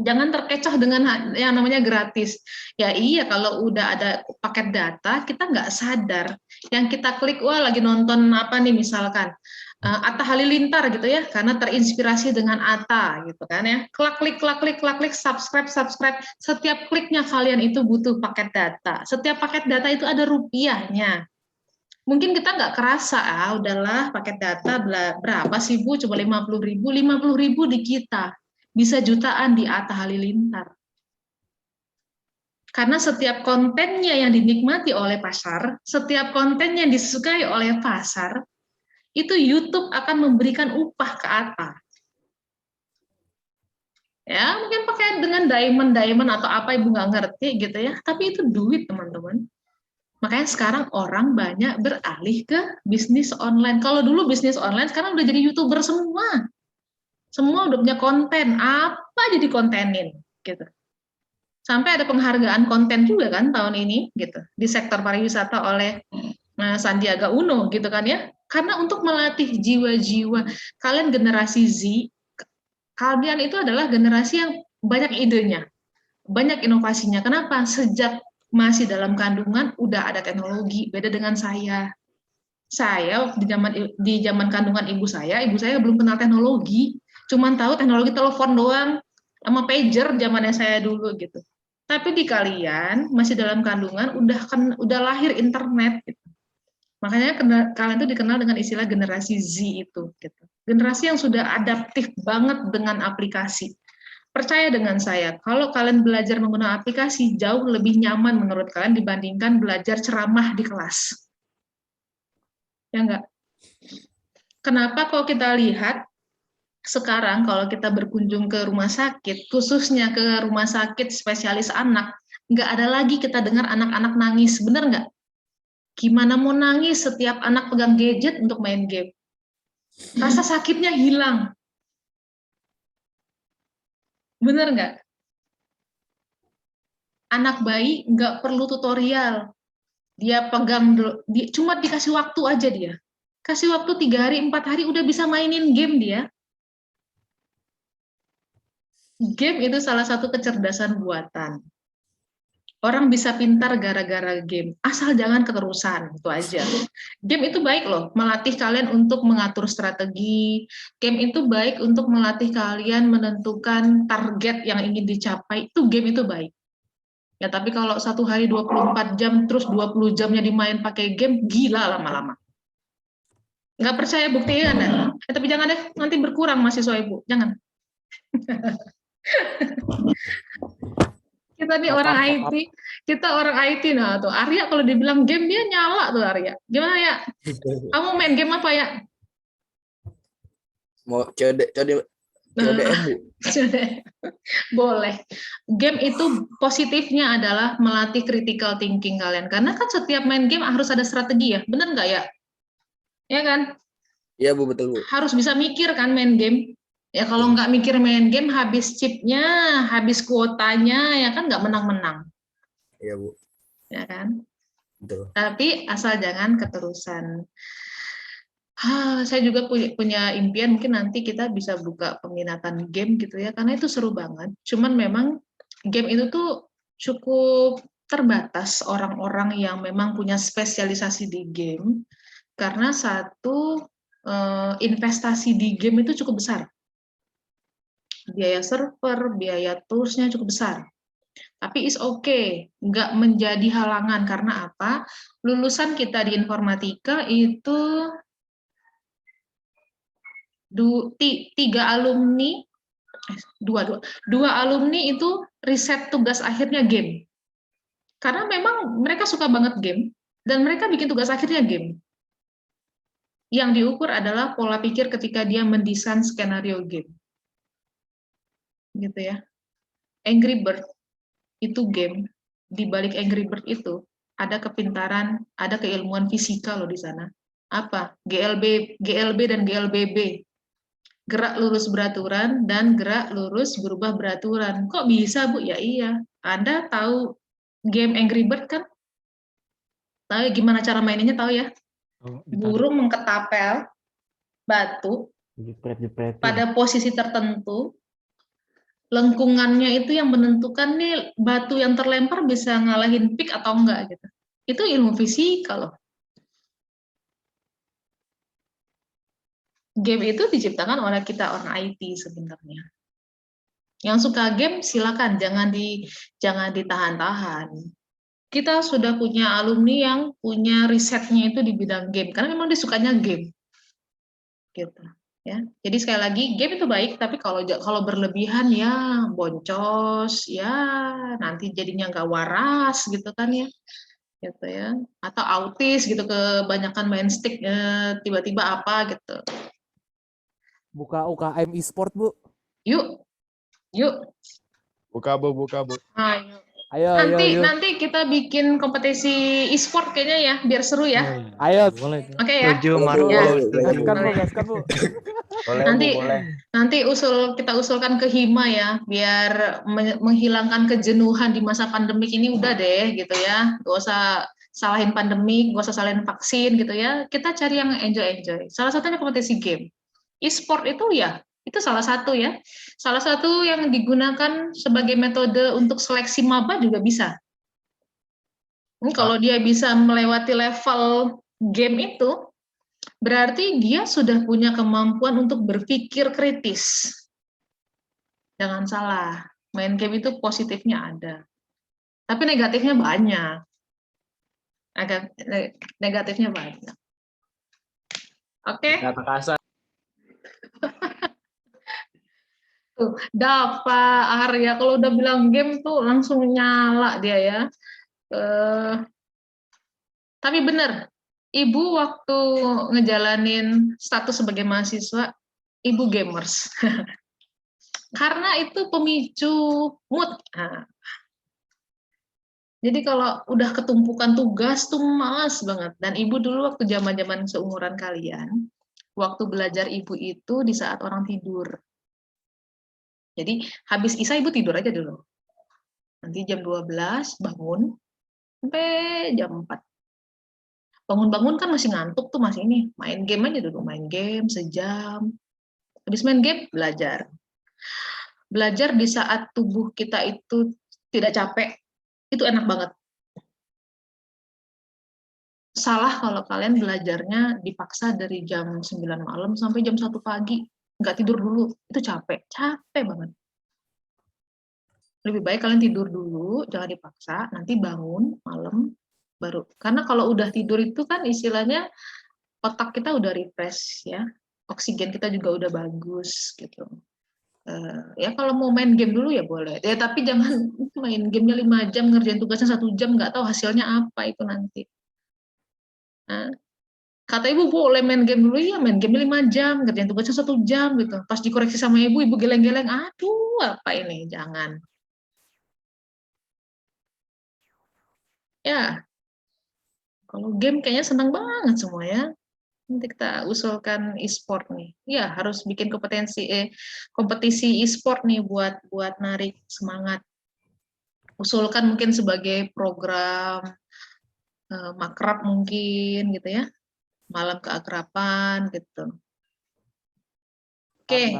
jangan terkecoh dengan yang namanya gratis. Ya iya, kalau udah ada paket data, kita nggak sadar. Yang kita klik, wah lagi nonton apa nih misalkan, Atta Halilintar gitu ya, karena terinspirasi dengan Atta gitu kan ya. Klik, subscribe. Setiap kliknya kalian itu butuh paket data. Setiap paket data itu ada rupiahnya. Mungkin kita nggak kerasa, udahlah paket data berapa sih Bu? Coba 50.000 di kita. Bisa jutaan di Atta Halilintar. Karena setiap kontennya yang dinikmati oleh pasar, setiap kontennya yang disukai oleh pasar, itu YouTube akan memberikan upah ke Atta. Ya, mungkin pakai dengan diamond atau apa Ibu nggak ngerti gitu ya, tapi itu duit teman-teman. Makanya sekarang orang banyak beralih ke bisnis online. Kalau dulu bisnis online, sekarang udah jadi YouTuber semua. Semua udah punya konten, apa jadi kontenin gitu. Sampai ada penghargaan konten juga kan tahun ini gitu di sektor pariwisata oleh Sandiaga Uno gitu kan ya. Karena untuk melatih jiwa-jiwa kalian generasi Z, kalian itu adalah generasi yang banyak idenya, banyak inovasinya. Kenapa? Sejak masih dalam kandungan udah ada teknologi, beda dengan saya. Saya di zaman kandungan ibu saya belum kenal teknologi, cuman tahu teknologi telepon doang sama pager zamannya saya dulu gitu. Tapi di kalian masih dalam kandungan udah lahir internet gitu. Makanya kalian itu dikenal dengan istilah generasi Z itu gitu. Generasi yang sudah adaptif banget dengan aplikasi. Percaya dengan saya, kalau kalian belajar menggunakan aplikasi, jauh lebih nyaman menurut kalian dibandingkan belajar ceramah di kelas. Ya enggak? Kenapa kalau kita lihat, sekarang kalau kita berkunjung ke rumah sakit, khususnya ke rumah sakit spesialis anak, nggak ada lagi kita dengar anak-anak nangis, bener nggak? Gimana mau nangis setiap anak pegang gadget untuk main game? Rasa sakitnya hilang. Bener nggak? Anak bayi nggak perlu tutorial. Dia pegang, cuma dikasih waktu aja dia. Kasih waktu 3 hari, 4 hari, udah bisa mainin game dia. Game itu salah satu kecerdasan buatan. Orang bisa pintar gara-gara game, asal jangan keterusan, itu aja. Game itu baik loh, melatih kalian untuk mengatur strategi. Game itu baik untuk melatih kalian menentukan target yang ingin dicapai, itu game itu baik. Ya, tapi kalau 1 hari 24 jam, terus 20 jamnya dimain pakai game, gila lama-lama. Nggak percaya buktinya Anda? Tapi jangan deh, nanti berkurang mahasiswa Ibu, jangan. Kita nih orang IT, kita orang IT, nah tuh Arya kalau dibilang game dia nyala tuh Arya. Gimana ya? Kamu main game apa ya? Mau COD Bu. Boleh. Game itu positifnya adalah melatih critical thinking kalian. Karena kan setiap main game harus ada strategi ya, bener nggak ya? Ya kan? Iya Bu, betul Bu. Harus bisa mikir kan main game. Ya kalau nggak mikir main game, habis chipnya, habis kuotanya, ya kan nggak menang-menang. Iya Bu. Ya kan? Betul. Tapi asal jangan keterusan. Saya juga punya impian, mungkin nanti kita bisa buka peminatan game gitu ya, karena itu seru banget. Cuman memang game itu tuh cukup terbatas orang-orang yang memang punya spesialisasi di game, karena satu, investasi di game itu cukup besar. Biaya server, biaya toolsnya cukup besar. Tapi is okay, nggak menjadi halangan. Karena apa? Lulusan kita di informatika itu dua alumni itu riset tugas akhirnya game. Karena memang mereka suka banget game, dan mereka bikin tugas akhirnya game. Yang diukur adalah pola pikir ketika dia mendesain skenario game. Gitu ya. Angry Bird itu game, di balik Angry Bird itu ada kepintaran, ada keilmuan fisika loh di sana. Apa? GLB dan GLBB. Gerak lurus beraturan dan gerak lurus berubah beraturan. Kok bisa, Bu? Ya iya. Anda tahu game Angry Bird kan? Tahu gimana cara mainnya, tahu ya? Oh, ditarik. burung mengketapel batu Jepret-jepretin. pada posisi tertentu. Lengkungannya itu yang menentukan nih batu yang terlempar bisa ngalahin pik atau enggak gitu. Itu ilmu fisika loh. Game itu diciptakan oleh kita orang IT sebenarnya. Yang suka game silakan, jangan ditahan-tahan. Kita sudah punya alumni yang punya risetnya itu di bidang game karena memang dia sukanya game. Gitu. Ya, jadi sekali lagi game itu baik, tapi kalau berlebihan ya boncos, ya nanti jadinya nggak waras gitu kan ya, gitu ya, atau autis gitu kebanyakan main stick tiba-tiba apa gitu. Buka UKM e-sport, Bu. Yuk. Buka Bu. Ayo. Ayo. Nanti kita bikin kompetisi e-sport kayaknya ya, biar seru ya. Ayo. Boleh. Oke ya. Setuju, Boleh, Marco. Ya. Gaskan, Bu. Boleh Nanti- Bu, boleh. Nanti kita usulkan ke Hima ya, biar menghilangkan kejenuhan di masa pandemik ini udah deh gitu ya. Gak usah salahin pandemik, gak usah salahin vaksin gitu ya. Kita cari yang enjoy. Salah satunya kompetisi game. E-sport itu ya, itu salah satu ya. Salah satu yang digunakan sebagai metode untuk seleksi maba juga bisa. Ini kalau dia bisa melewati level game itu, berarti dia sudah punya kemampuan untuk berpikir kritis. Jangan salah, main game itu positifnya ada. Tapi negatifnya banyak. Negatifnya banyak. Oke? Kata kasar. Tuh, Dava, Arya, kalau udah bilang game tuh langsung nyala dia ya. Tapi benar, Ibu waktu ngejalanin status sebagai mahasiswa, Ibu gamers. Karena itu pemicu mood. Nah, jadi kalau udah ketumpukan tugas tuh malas banget. Dan Ibu dulu waktu zaman-zaman seumuran kalian, waktu belajar Ibu itu di saat orang tidur. Jadi habis Isya Ibu tidur aja dulu. Nanti jam 12 bangun sampai jam 4. Bangun-bangun kan masih ngantuk tuh, masih ini. Main game aja dulu, main game sejam. Habis main game, belajar. Belajar di saat tubuh kita itu tidak capek, itu enak banget. Salah kalau kalian belajarnya dipaksa dari jam 9 malam sampai jam 1 pagi. Nggak tidur dulu, itu capek banget. Lebih baik kalian tidur dulu, jangan dipaksa, nanti bangun malam baru. Karena kalau udah tidur itu kan istilahnya otak kita udah refresh ya, oksigen kita juga udah bagus gitu. Ya kalau mau main game dulu ya boleh, ya tapi jangan main gamenya 5 jam, ngerjain tugasnya 1 jam, nggak tahu hasilnya apa itu nanti. Nah, kata Ibu boleh main game dulu, ya main game 5 jam, ngerjain tugasnya 1 jam gitu. Pas dikoreksi sama Ibu geleng-geleng, aduh apa ini, jangan. Ya, kalau game kayaknya senang banget semua ya. Nanti kita usulkan e-sport nih. Ya, harus bikin kompetisi e-sport nih buat narik semangat. Usulkan mungkin sebagai program makrab mungkin gitu ya. Malam keakraban gitu. Oke.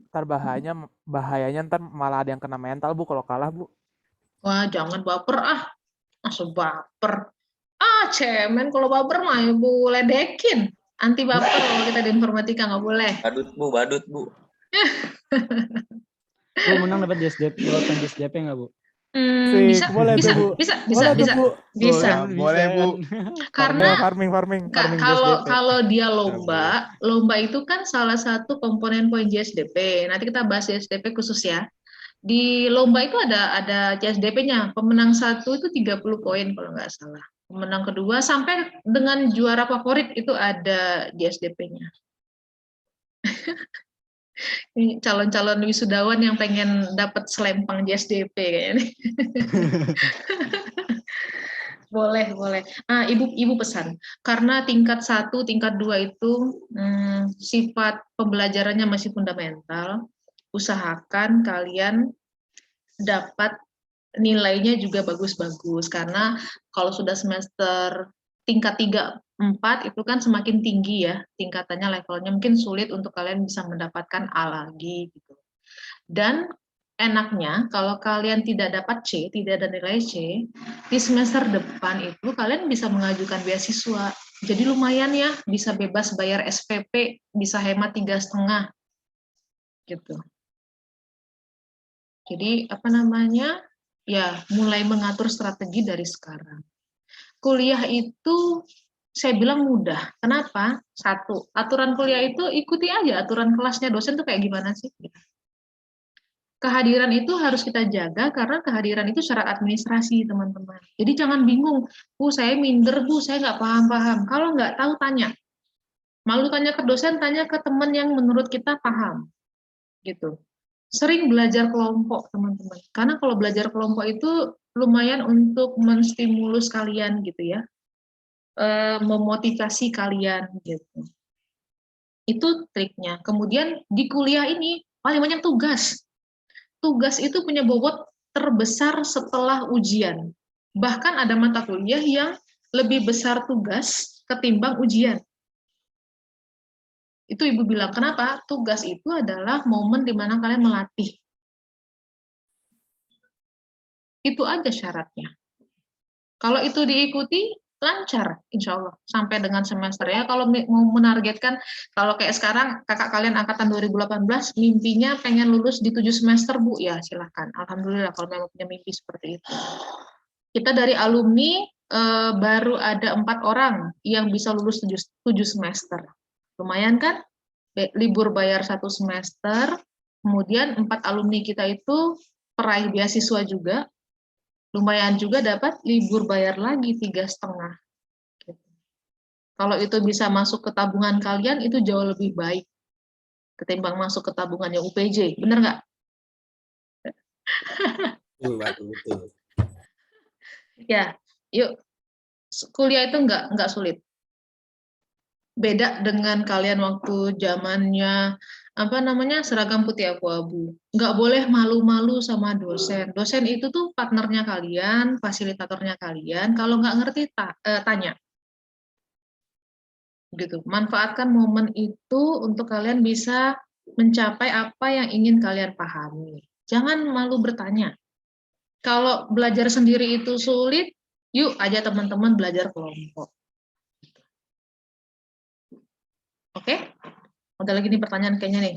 Ntar bahayanya ntar malah ada yang kena mental, Bu, kalau kalah, Bu. Wah, jangan baper ah. Masuk baper. Cemen kalau baper mah Ibu ledekin. Anti baper kalau kita di informatika nggak boleh. Badut bu. Bu menang dapat JSDP, jawatan JSDP nggak Bu? Bisa, boleh bisa, tuh, Bu. bisa, Boleh tuh, Bu. bisa. Boleh Bu. Karena farming kalau dia lomba itu kan salah satu komponen poin JSDP. Nanti kita bahas JSDP khusus ya. Di lomba itu ada JSDP-nya. Pemenang 1 itu 30 poin kalau nggak salah. Pemenang kedua sampai dengan juara favorit itu ada JSDP-nya. Ini calon-calon wisudawan yang pengen dapat selempang JSDP kayaknya. Boleh. Ibu pesan. Karena tingkat 1, tingkat 2 itu sifat pembelajarannya masih fundamental. Usahakan kalian dapat nilainya juga bagus-bagus. Karena kalau sudah semester tingkat 3 4 itu kan semakin tinggi ya tingkatannya, levelnya mungkin sulit untuk kalian bisa mendapatkan A lagi gitu. Dan enaknya kalau kalian tidak dapat C, tidak ada nilai C, di semester depan itu kalian bisa mengajukan beasiswa. Jadi lumayan ya, bisa bebas bayar SPP, bisa hemat 3,5 gitu. Jadi apa namanya? Ya, mulai mengatur strategi dari sekarang. Kuliah itu saya bilang mudah. Kenapa? Satu, aturan kuliah itu ikuti aja aturan kelasnya dosen tuh kayak gimana sih? Kehadiran itu harus kita jaga karena kehadiran itu syarat administrasi, teman-teman. Jadi jangan bingung, Bu, saya minder, Bu, saya nggak paham-paham. Kalau nggak tahu, tanya. Malu tanya ke dosen, tanya ke teman yang menurut kita paham. Gitu. Sering belajar kelompok, teman-teman. Karena kalau belajar kelompok itu lumayan untuk menstimulus kalian, gitu ya. Memotivasi kalian, gitu. Itu triknya. Kemudian di kuliah ini, paling banyak tugas. Tugas itu punya bobot terbesar setelah ujian. Bahkan ada mata kuliah yang lebih besar tugas ketimbang ujian. Itu Ibu bilang, kenapa? Tugas itu adalah momen di mana kalian melatih. Itu aja syaratnya. Kalau itu diikuti, lancar, insya Allah. Sampai dengan semester ya. Kalau mau menargetkan, kalau kayak sekarang, kakak kalian angkatan 2018, mimpinya pengen lulus di 7 semester, Bu. Ya, silahkan. Alhamdulillah kalau memang punya mimpi seperti itu. Kita dari alumni, baru ada 4 orang yang bisa lulus 7 semester. Lumayan kan? Libur bayar 1 semester, kemudian 4 alumni kita itu peraih beasiswa juga, lumayan juga dapat libur bayar lagi 3,5. Kalau itu bisa masuk ke tabungan kalian, itu jauh lebih baik ketimbang masuk ke tabungannya UPJ, bener nggak? Betul. Ya, yuk, kuliah itu nggak sulit. Beda dengan kalian waktu zamannya seragam putih abu-abu. Nggak boleh malu-malu sama dosen. Dosen itu tuh partnernya kalian, fasilitatornya kalian. Kalau nggak ngerti tanya. Gitu. Manfaatkan momen itu untuk kalian bisa mencapai apa yang ingin kalian pahami. Jangan malu bertanya. Kalau belajar sendiri itu sulit, yuk aja teman-teman belajar kelompok. Oke? Ada lagi nih pertanyaan kayaknya nih.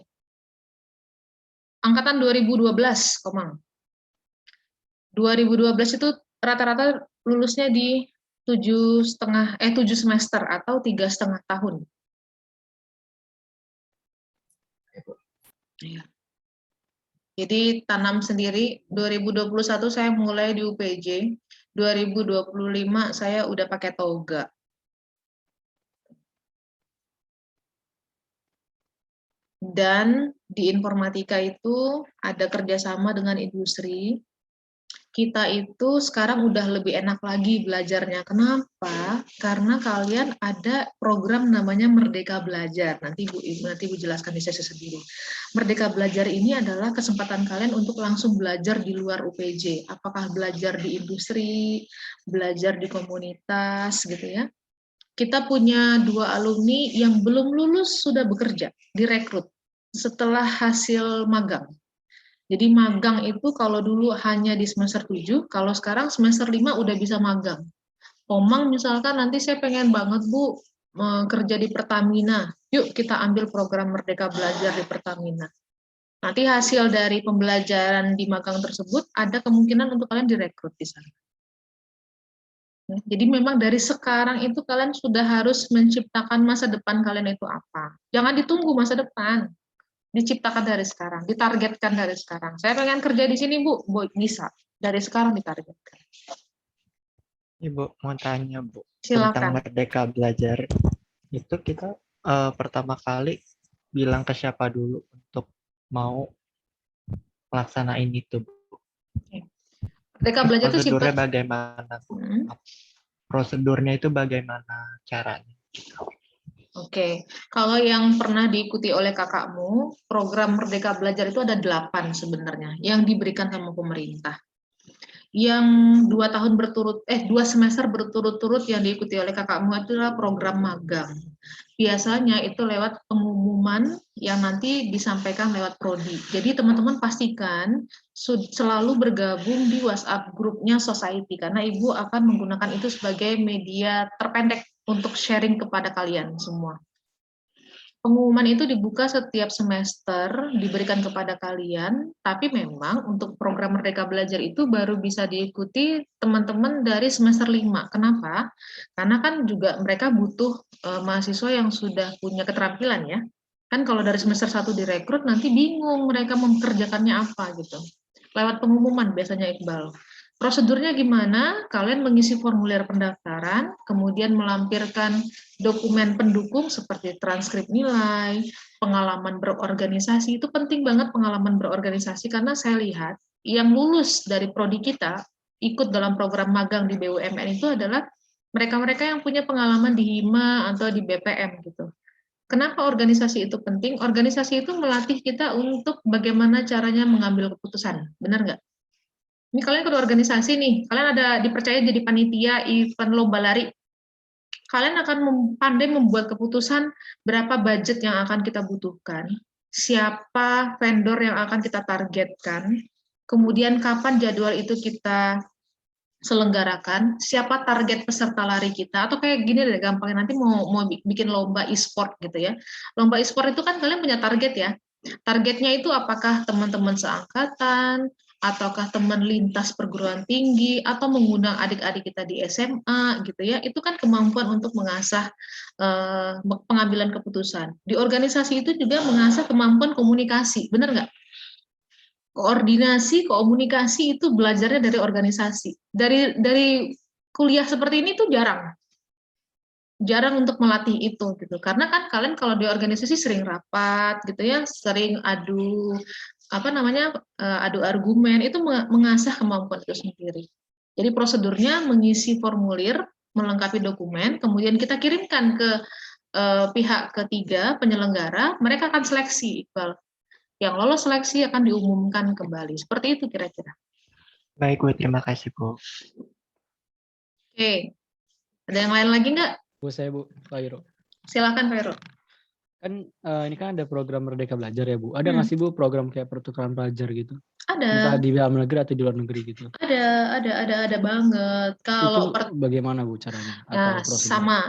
Angkatan 2012, Komang. 2012 itu rata-rata lulusnya di 7 semester atau 3,5 tahun. Ya. Jadi tanam sendiri, 2021 saya mulai di UPJ, 2025 saya udah pakai toga. Dan di informatika itu ada kerjasama dengan industri. Kita itu sekarang udah lebih enak lagi belajarnya. Kenapa? Karena kalian ada program namanya Merdeka Belajar. Nanti Bu jelaskan di sesi sendiri. Merdeka Belajar ini adalah kesempatan kalian untuk langsung belajar di luar UPJ. Apakah belajar di industri, belajar di komunitas, gitu ya. Kita punya 2 alumni yang belum lulus sudah bekerja, direkrut setelah hasil magang. Jadi magang itu kalau dulu hanya di semester 7, kalau sekarang semester 5 udah bisa magang. Omang misalkan nanti saya pengen banget Bu kerja di Pertamina, yuk kita ambil program Merdeka Belajar di Pertamina. Nanti hasil dari pembelajaran di magang tersebut ada kemungkinan untuk kalian direkrut di sana. Jadi memang dari sekarang itu kalian sudah harus menciptakan masa depan kalian itu apa. Jangan ditunggu masa depan. Diciptakan dari sekarang, ditargetkan dari sekarang. Saya pengen kerja di sini, Bu. Bisa. Dari sekarang ditargetkan. Ibu mau tanya, Bu. Silakan. Tentang Merdeka Belajar. Itu kita pertama kali bilang ke siapa dulu untuk mau melaksanain itu, Bu? Merdeka Belajar itu prosedurnya bagaimana? Prosedurnya itu bagaimana caranya? Oke, kalau yang pernah diikuti oleh kakakmu, program Merdeka Belajar itu ada 8 sebenarnya yang diberikan sama pemerintah. yang 2 semester berturut-turut yang diikuti oleh kakakmu itu adalah program magang. Biasanya itu lewat pengumuman yang nanti disampaikan lewat prodi. Jadi teman-teman pastikan selalu bergabung di WhatsApp grupnya Society karena Ibu akan menggunakan itu sebagai media terpendek untuk sharing kepada kalian semua. Pengumuman itu dibuka setiap semester, diberikan kepada kalian, tapi memang untuk program Merdeka Belajar itu baru bisa diikuti teman-teman dari semester 5. Kenapa? Karena kan juga mereka butuh mahasiswa yang sudah punya keterampilan ya. Kan kalau dari semester 1 direkrut, nanti bingung mereka memkerjakannya apa gitu. Lewat pengumuman biasanya Iqbal. Prosedurnya gimana? Kalian mengisi formulir pendaftaran, kemudian melampirkan dokumen pendukung seperti transkrip nilai, pengalaman berorganisasi. Itu penting banget pengalaman berorganisasi karena saya lihat yang lulus dari prodi kita ikut dalam program magang di BUMN itu adalah mereka-mereka yang punya pengalaman di HIMA atau di BPM gitu. Kenapa organisasi itu penting? Organisasi itu melatih kita untuk bagaimana caranya mengambil keputusan. Benar nggak? Ini kalian kedua organisasi nih, kalian ada dipercaya jadi panitia event lomba lari. Kalian akan pandai membuat keputusan berapa budget yang akan kita butuhkan, siapa vendor yang akan kita targetkan, kemudian kapan jadwal itu kita selenggarakan, siapa target peserta lari kita, atau kayak gini deh gampangnya, nanti mau bikin lomba e-sport gitu ya. Lomba e-sport itu kan kalian punya target ya. Targetnya itu apakah teman-teman seangkatan, ataukah teman lintas perguruan tinggi, atau mengundang adik-adik kita di SMA gitu ya. Itu kan kemampuan untuk mengasah pengambilan keputusan. Di organisasi itu juga mengasah kemampuan komunikasi, benar nggak? Koordinasi, komunikasi itu belajarnya dari organisasi. Dari kuliah seperti ini tuh jarang untuk melatih itu gitu. Karena kan kalian kalau di organisasi sering rapat gitu ya, sering adu argumen, itu mengasah kemampuan itu sendiri. Jadi prosedurnya mengisi formulir, melengkapi dokumen, kemudian kita kirimkan ke pihak ketiga penyelenggara, mereka akan seleksi, Iqbal. Yang lolos seleksi akan diumumkan kembali. Seperti itu kira-kira. Baik, Bu. Terima kasih, Bu. Oke. Ada yang lain lagi nggak? Bu, saya Bu, Fairo. Silakan, Fairo. Kan ini kan ada program Merdeka Belajar ya, Bu. Ada nggak sih, Bu, program kayak pertukaran pelajar gitu? Ada. Entah di dalam negeri atau di luar negeri gitu. Ada banget. Kalau itu bagaimana, Bu, caranya? Nah, Atau prosedurnya? sama.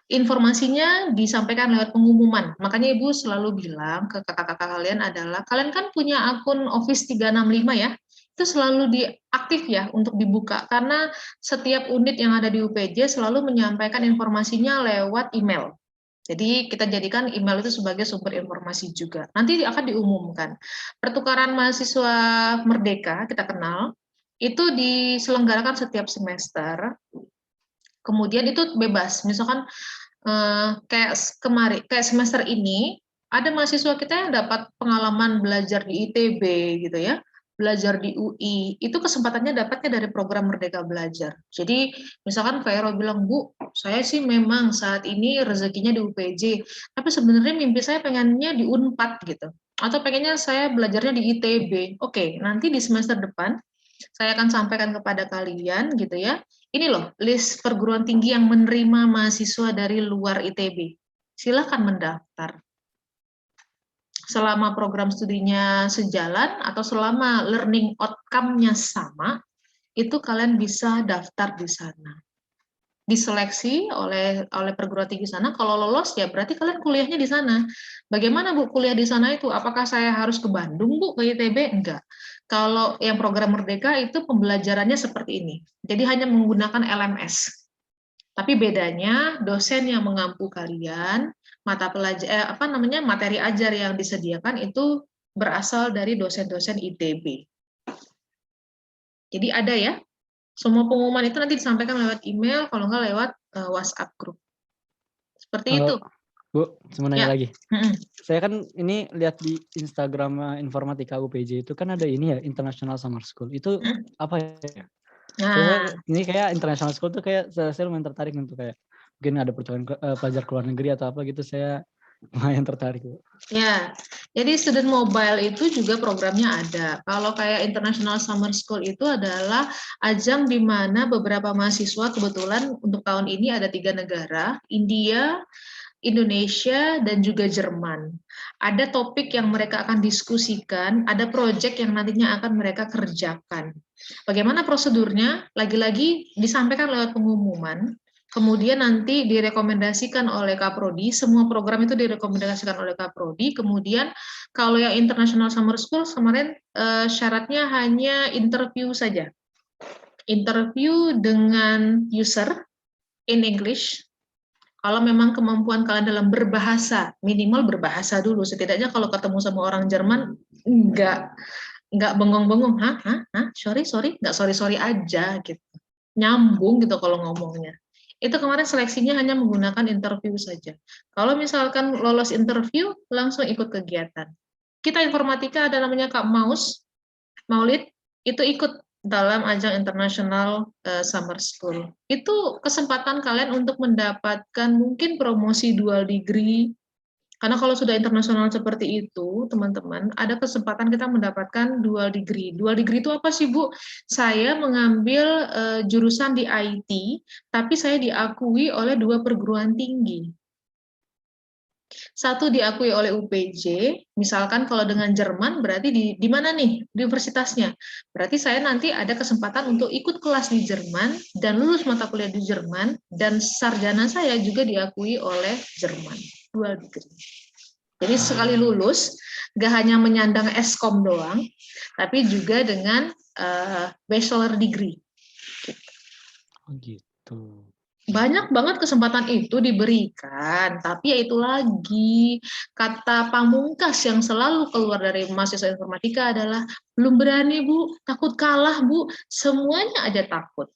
Informasinya disampaikan lewat pengumuman. Makanya Ibu selalu bilang ke kakak-kakak kalian adalah, kalian kan punya akun Office 365 ya, itu selalu diaktif ya untuk dibuka, karena setiap unit yang ada di UPJ selalu menyampaikan informasinya lewat email. Jadi kita jadikan email itu sebagai sumber informasi juga. Nanti akan diumumkan. Pertukaran mahasiswa Merdeka, kita kenal, itu diselenggarakan setiap semester. Kemudian itu bebas, misalkan kayak semester ini ada mahasiswa kita yang dapat pengalaman belajar di ITB gitu ya, belajar di UI, itu kesempatannya dapatnya dari program Merdeka Belajar. Jadi misalkan Fairo bilang, Bu, saya sih memang saat ini rezekinya di UPJ, tapi sebenarnya mimpi saya pengennya di Unpad gitu, atau pengennya saya belajarnya di ITB. Oke, nanti di semester depan saya akan sampaikan kepada kalian gitu ya. Ini loh list perguruan tinggi yang menerima mahasiswa dari luar ITB. Silakan mendaftar. Selama program studinya sejalan atau selama learning outcome-nya sama, itu kalian bisa daftar di sana. Diseleksi oleh perguruan tinggi sana, kalau lolos ya berarti kalian kuliahnya di sana. Bagaimana Bu kuliah di sana itu? Apakah saya harus ke Bandung Bu, ke ITB? Enggak. Kalau yang program Merdeka itu pembelajarannya seperti ini. Jadi hanya menggunakan LMS. Tapi bedanya dosen yang mengampu kalian, materi ajar yang disediakan itu berasal dari dosen-dosen ITB. Jadi ada ya. Semua pengumuman itu nanti disampaikan lewat email, kalau nggak lewat WhatsApp group. Seperti itu. Bu, mau nanya lagi. Mm-mm. Saya kan ini lihat di Instagram Informatika UPJ itu kan ada ini ya, International Summer School. Itu apa ya? Nah. Ini kayak International School tuh kayak saya lumayan tertarik untuk kayak mungkin ada pertukaran pelajar ke luar negeri atau apa gitu. Saya Lumayan tertarik, Bu. Ya, jadi student mobile itu juga programnya ada. Kalau kayak International Summer School itu adalah ajang di mana beberapa mahasiswa, kebetulan untuk tahun ini ada 3 negara, India, Indonesia, dan juga Jerman. Ada topik yang mereka akan diskusikan, ada proyek yang nantinya akan mereka kerjakan. Bagaimana prosedurnya? Lagi-lagi disampaikan lewat pengumuman, kemudian nanti direkomendasikan oleh Kaprodi, semua program itu direkomendasikan oleh Kaprodi, kemudian kalau yang International Summer School kemarin syaratnya hanya interview saja. Interview dengan user in English. Kalau memang kemampuan kalian dalam berbahasa, minimal berbahasa dulu. Setidaknya kalau ketemu sama orang Jerman, enggak bengong-bengong, sorry, nggak sorry aja gitu. Nyambung gitu kalau ngomongnya. Itu kemarin seleksinya hanya menggunakan interview saja. Kalau misalkan lolos interview, langsung ikut kegiatan. Kita informatika ada namanya Kak Maulid, itu ikut dalam ajang International Summer School. Itu kesempatan kalian untuk mendapatkan mungkin promosi dual degree. Karena kalau sudah internasional seperti itu, teman-teman, ada kesempatan kita mendapatkan dual degree. Dual degree itu apa sih, Bu? Saya mengambil jurusan di IT, tapi saya diakui oleh 2 perguruan tinggi. Satu diakui oleh UPJ, misalkan kalau dengan Jerman berarti di mana nih universitasnya? Berarti saya nanti ada kesempatan untuk ikut kelas di Jerman dan lulus mata kuliah di Jerman, dan sarjana saya juga diakui oleh Jerman. Dual degree. Jadi sekali lulus, gak hanya menyandang Eskom doang, tapi juga dengan bachelor degree. Oh gitu. Banyak banget kesempatan itu diberikan, tapi ya itu lagi, kata pamungkas yang selalu keluar dari mahasiswa informatika adalah, belum berani Bu, takut kalah Bu, semuanya aja takut.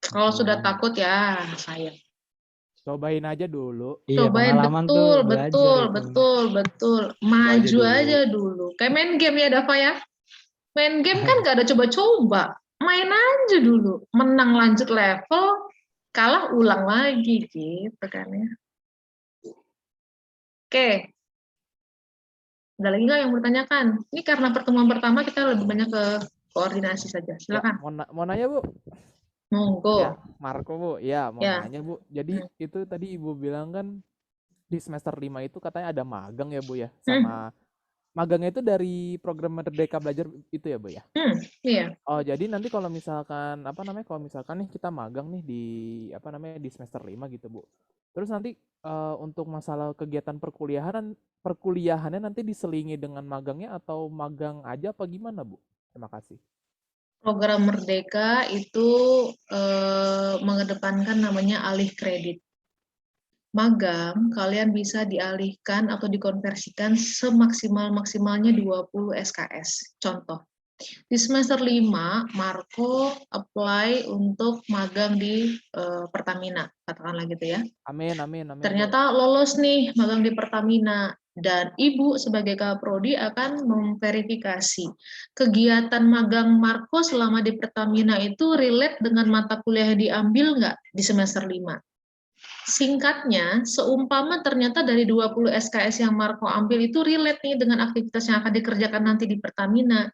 Kalau sudah takut ya sayang. Cobain aja dulu. Iya, Cobain, pengalaman tuh belajar betul. Maju aja dulu. Kayak main game ya Dava ya. Main game kan gak ada coba-coba. Main aja dulu. Menang lanjut level, kalah ulang lagi gitu kan ya. Oke. Ada lagi nggak yang bertanyakan? Ini karena pertemuan pertama kita lebih banyak ke koordinasi saja. Silakan. Ya, mau nanya Bu? Monggo. Ya, Marco Bu. Ya, mau Ya. nanya Bu. Jadi itu tadi Ibu bilang kan di semester 5 itu katanya ada magang ya Bu ya? Sama magangnya itu dari program Merdeka Belajar itu ya Bu ya? Iya. Oh, jadi nanti kalau misalkan kalau misalkan nih kita magang nih di di semester 5 gitu Bu. Terus nanti untuk masalah kegiatan perkuliahannya nanti diselingi dengan magangnya atau magang aja apa gimana Bu? Terima kasih. Program Merdeka itu mengedepankan namanya alih kredit. Magang kalian bisa dialihkan atau dikonversikan semaksimal-maksimalnya 20 SKS. Contoh, di semester 5, Marco apply untuk magang di Pertamina, katakanlah gitu ya. Amin. Ternyata lolos nih magang di Pertamina, dan Ibu sebagai Kaprodi akan memverifikasi kegiatan magang Marco selama di Pertamina itu relate dengan mata kuliah yang diambil nggak di semester 5. Singkatnya, seumpama ternyata dari 20 SKS yang Marco ambil itu relate nih dengan aktivitas yang akan dikerjakan nanti di Pertamina,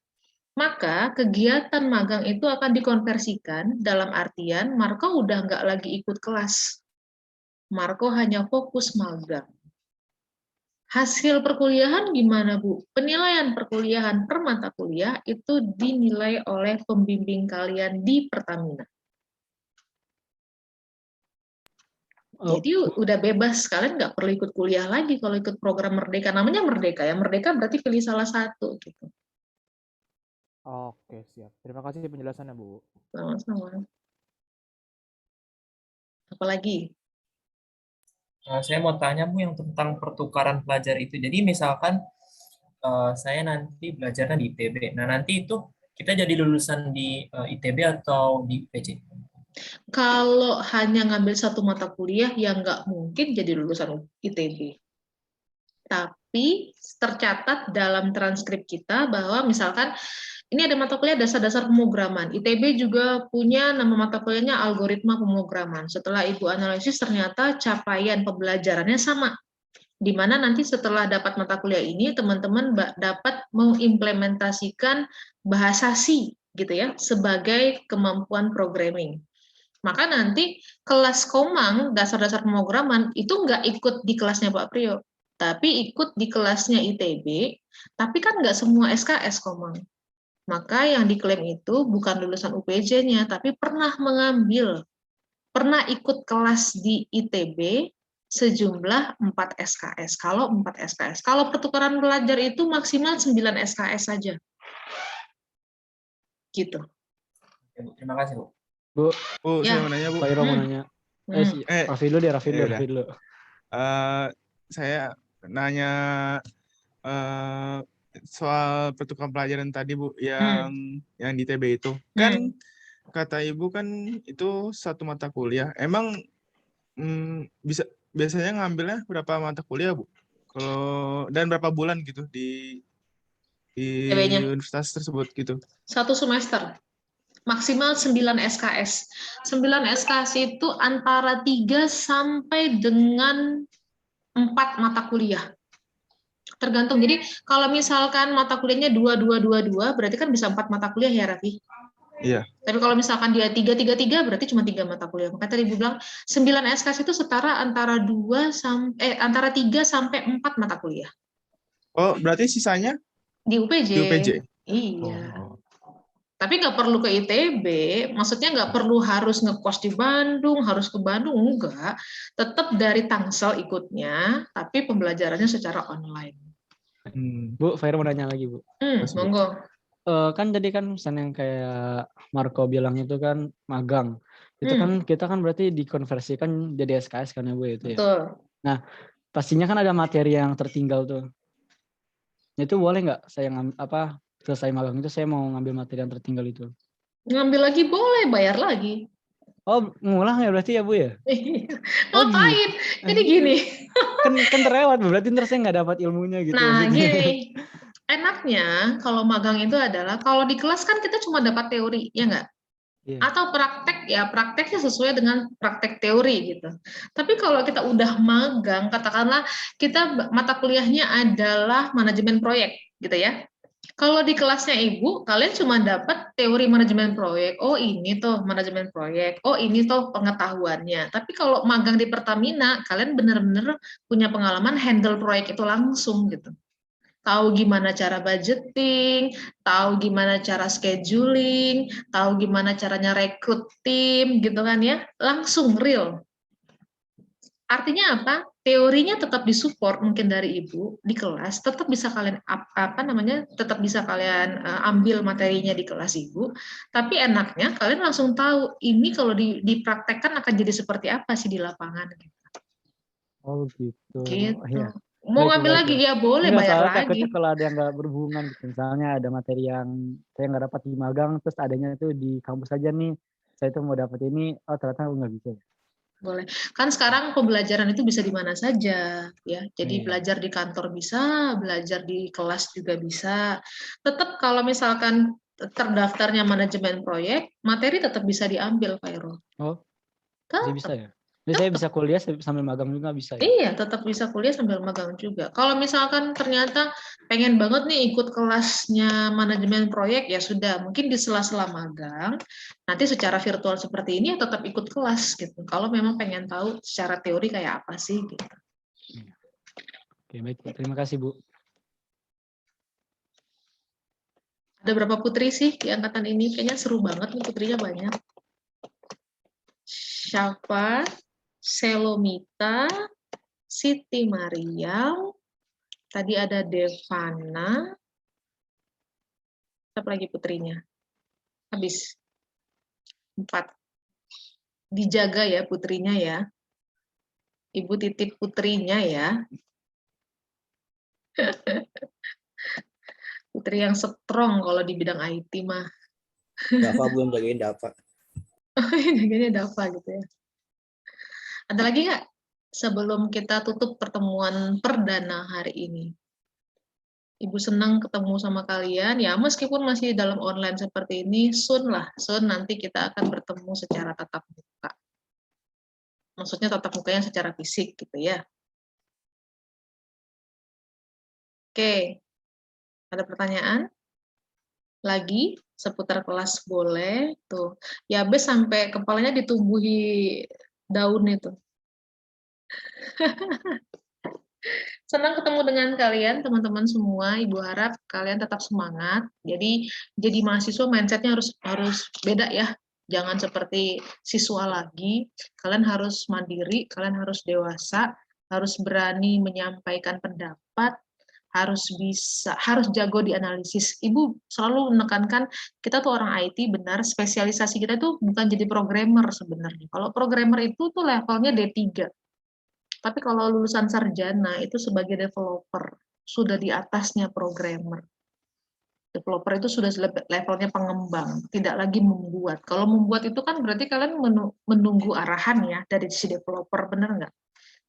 maka kegiatan magang itu akan dikonversikan dalam artian Marco udah nggak lagi ikut kelas. Marco hanya fokus magang. Hasil perkuliahan gimana Bu? Penilaian perkuliahan per mata kuliah itu dinilai oleh pembimbing kalian di Pertamina. Jadi udah bebas, kalian nggak perlu ikut kuliah lagi kalau ikut program Merdeka. Namanya Merdeka ya, Merdeka berarti pilih salah satu gitu. Oke, siap. Terima kasih penjelasannya Bu. Sama-sama. Apalagi? Saya mau tanya Bu yang tentang pertukaran pelajar itu. Jadi misalkan saya nanti belajarnya di ITB. Nah nanti itu kita jadi lulusan di ITB atau di UPJ? Kalau hanya ngambil satu mata kuliah, ya nggak mungkin jadi lulusan ITB. Tapi tercatat dalam transkrip kita bahwa misalkan ini ada mata kuliah dasar-dasar pemrograman. ITB juga punya nama mata kuliahnya algoritma pemrograman. Setelah Ibu analisis ternyata capaian pembelajarannya sama. Di mana nanti setelah dapat mata kuliah ini, teman-teman dapat mengimplementasikan bahasa C gitu ya, sebagai kemampuan programming. Maka nanti kelas Komang, dasar-dasar pemrograman, itu nggak ikut di kelasnya Pak Priyo, tapi ikut di kelasnya ITB, tapi kan nggak semua SKS Komang. Maka yang diklaim itu bukan lulusan UPJ-nya, tapi pernah ikut kelas di ITB sejumlah 4 SKS. Kalau 4 SKS. Kalau pertukaran pelajar itu maksimal 9 SKS saja. Gitu. Oke, Bu. Terima kasih, Bu. Bu, Bu, Ya. saya mau nanya, Bu. Pak Iro mau nanya. Raffi dulu deh, Raffi ya udah. dulu. Saya nanya soal pertukaran pelajaran tadi, Bu, yang di ITB itu. Kan kata Ibu kan itu satu mata kuliah. Emang biasanya ngambilnya berapa mata kuliah, Bu? Dan berapa bulan gitu di universitas tersebut gitu? 1 semester. Maksimal 9 SKS. 9 SKS itu antara 3 sampai dengan 4 mata kuliah. Tergantung. Jadi kalau misalkan mata kuliahnya 2, berarti kan bisa 4 mata kuliah ya, Raffi? Iya. Tapi kalau misalkan dia 3, berarti cuma 3 mata kuliah. Makanya tadi Ibu bilang 9 SKS itu setara antara 3 sampai 4 mata kuliah. Oh, berarti sisanya di UPJ. Di UPJ. Iya. Tapi nggak perlu ke ITB, maksudnya nggak perlu harus ngekos di Bandung, harus ke Bandung, enggak. Tetap dari Tangsel ikutnya, tapi pembelajarannya secara online. Bu, Fair mau nanya lagi, Bu. Monggo. Kan tadi kan misalnya yang kayak Marco bilang itu kan magang. Itu kan kita kan berarti dikonversikan jadi SKS kan ya, Bu, itu ya. Betul. Nah, pastinya kan ada materi yang tertinggal tuh. Itu boleh nggak saya selesai magang itu saya mau ngambil materi yang tertinggal itu? Ngambil lagi boleh, bayar lagi. Oh, ngulang ya berarti ya, Bu ya? Ngapain? Jadi gini. Kan terlewat, Bu. Berarti ntar saya nggak dapat ilmunya gitu. Nah, gini. Enaknya kalau magang itu adalah, kalau di kelas kan kita cuma dapat teori, ya nggak? Atau praktek, ya prakteknya sesuai dengan praktek teori gitu. Tapi kalau kita udah magang, katakanlah kita mata kuliahnya adalah manajemen proyek gitu ya. Kalau di kelasnya Ibu, kalian cuma dapat teori manajemen proyek. Oh ini tuh manajemen proyek. Oh ini tuh pengetahuannya. Tapi kalau magang di Pertamina, kalian benar-benar punya pengalaman handle proyek itu langsung gitu. Tahu gimana cara budgeting, tahu gimana cara scheduling, tahu gimana caranya rekrut tim, gitu kan ya, langsung real. Artinya apa? Teorinya tetap disupport mungkin dari Ibu di kelas, tetap bisa kalian tetap bisa kalian ambil materinya di kelas Ibu, tapi enaknya kalian langsung tahu ini kalau dipraktekkan akan jadi seperti apa sih di lapangan. Oh gitu. Gitu. Ya. Mau ngambil lagi ya boleh, bayar lagi. Takutnya kalau ada yang nggak berhubungan, misalnya ada materi yang saya nggak dapat di magang, terus adanya itu di kampus aja nih, saya tuh mau dapat ini, oh ternyata nggak bisa. Boleh. Kan sekarang pembelajaran itu bisa di mana saja, ya. Jadi belajar di kantor bisa, belajar di kelas juga bisa. Tetap kalau misalkan terdaftarnya manajemen proyek, materi tetap bisa diambil, Pak Iro. Oh, jadi bisa ya? Jadi saya bisa kuliah sambil magang juga bisa ya? Iya, tetap bisa kuliah sambil magang juga. Kalau misalkan ternyata pengen banget nih ikut kelasnya manajemen proyek, ya sudah, mungkin di sela-sela magang, nanti secara virtual seperti ini ya tetap ikut kelas gitu. Kalau memang pengen tahu secara teori kayak apa sih gitu. Oke, baik. Terima kasih, Bu. Ada berapa putri sih di angkatan ini? Kayaknya seru banget nih, putrinya banyak. Syafa, Selomita, Siti Mariam, tadi ada Devana, siapa lagi putrinya? Habis. 4. Dijaga ya putrinya ya. Ibu titip putrinya ya. Putri yang strong kalau di bidang IT mah. Dava belum jagain Dava. Jaganya Dava gitu ya. Ada lagi nggak sebelum kita tutup pertemuan perdana hari ini? Ibu senang ketemu sama kalian, ya meskipun masih dalam online seperti ini, soon nanti kita akan bertemu secara tatap muka. Maksudnya tatap mukanya secara fisik gitu ya. Oke, ada pertanyaan? Lagi seputar kelas boleh tuh. Ya Bes sampai kepalanya ditumbuhi daun itu. Senang ketemu dengan kalian teman-teman semua. Ibu harap kalian tetap semangat. Jadi mahasiswa mindsetnya harus beda ya. Jangan seperti siswa lagi. Kalian harus mandiri, kalian harus dewasa, harus berani menyampaikan pendapat, harus jago di analisis. Ibu selalu menekankan kita tuh orang IT benar, spesialisasi kita itu bukan jadi programmer sebenarnya. Kalau programmer itu tuh levelnya D3. Tapi kalau lulusan sarjana itu sebagai developer, sudah di atasnya programmer. Developer itu sudah levelnya pengembang, tidak lagi membuat. Kalau membuat itu kan berarti kalian menunggu arahan ya dari si developer, benar nggak?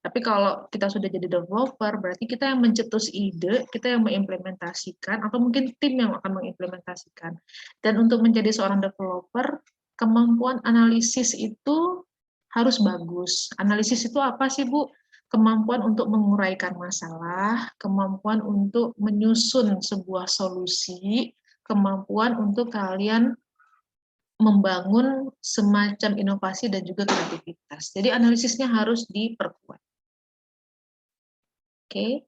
Tapi kalau kita sudah jadi developer, berarti kita yang mencetus ide, kita yang mengimplementasikan, atau mungkin tim yang akan mengimplementasikan. Dan untuk menjadi seorang developer, kemampuan analisis itu harus bagus. Analisis itu apa sih, Bu? Kemampuan untuk menguraikan masalah, kemampuan untuk menyusun sebuah solusi, kemampuan untuk kalian membangun semacam inovasi dan juga kreativitas. Jadi analisisnya harus diperkuat. Oke,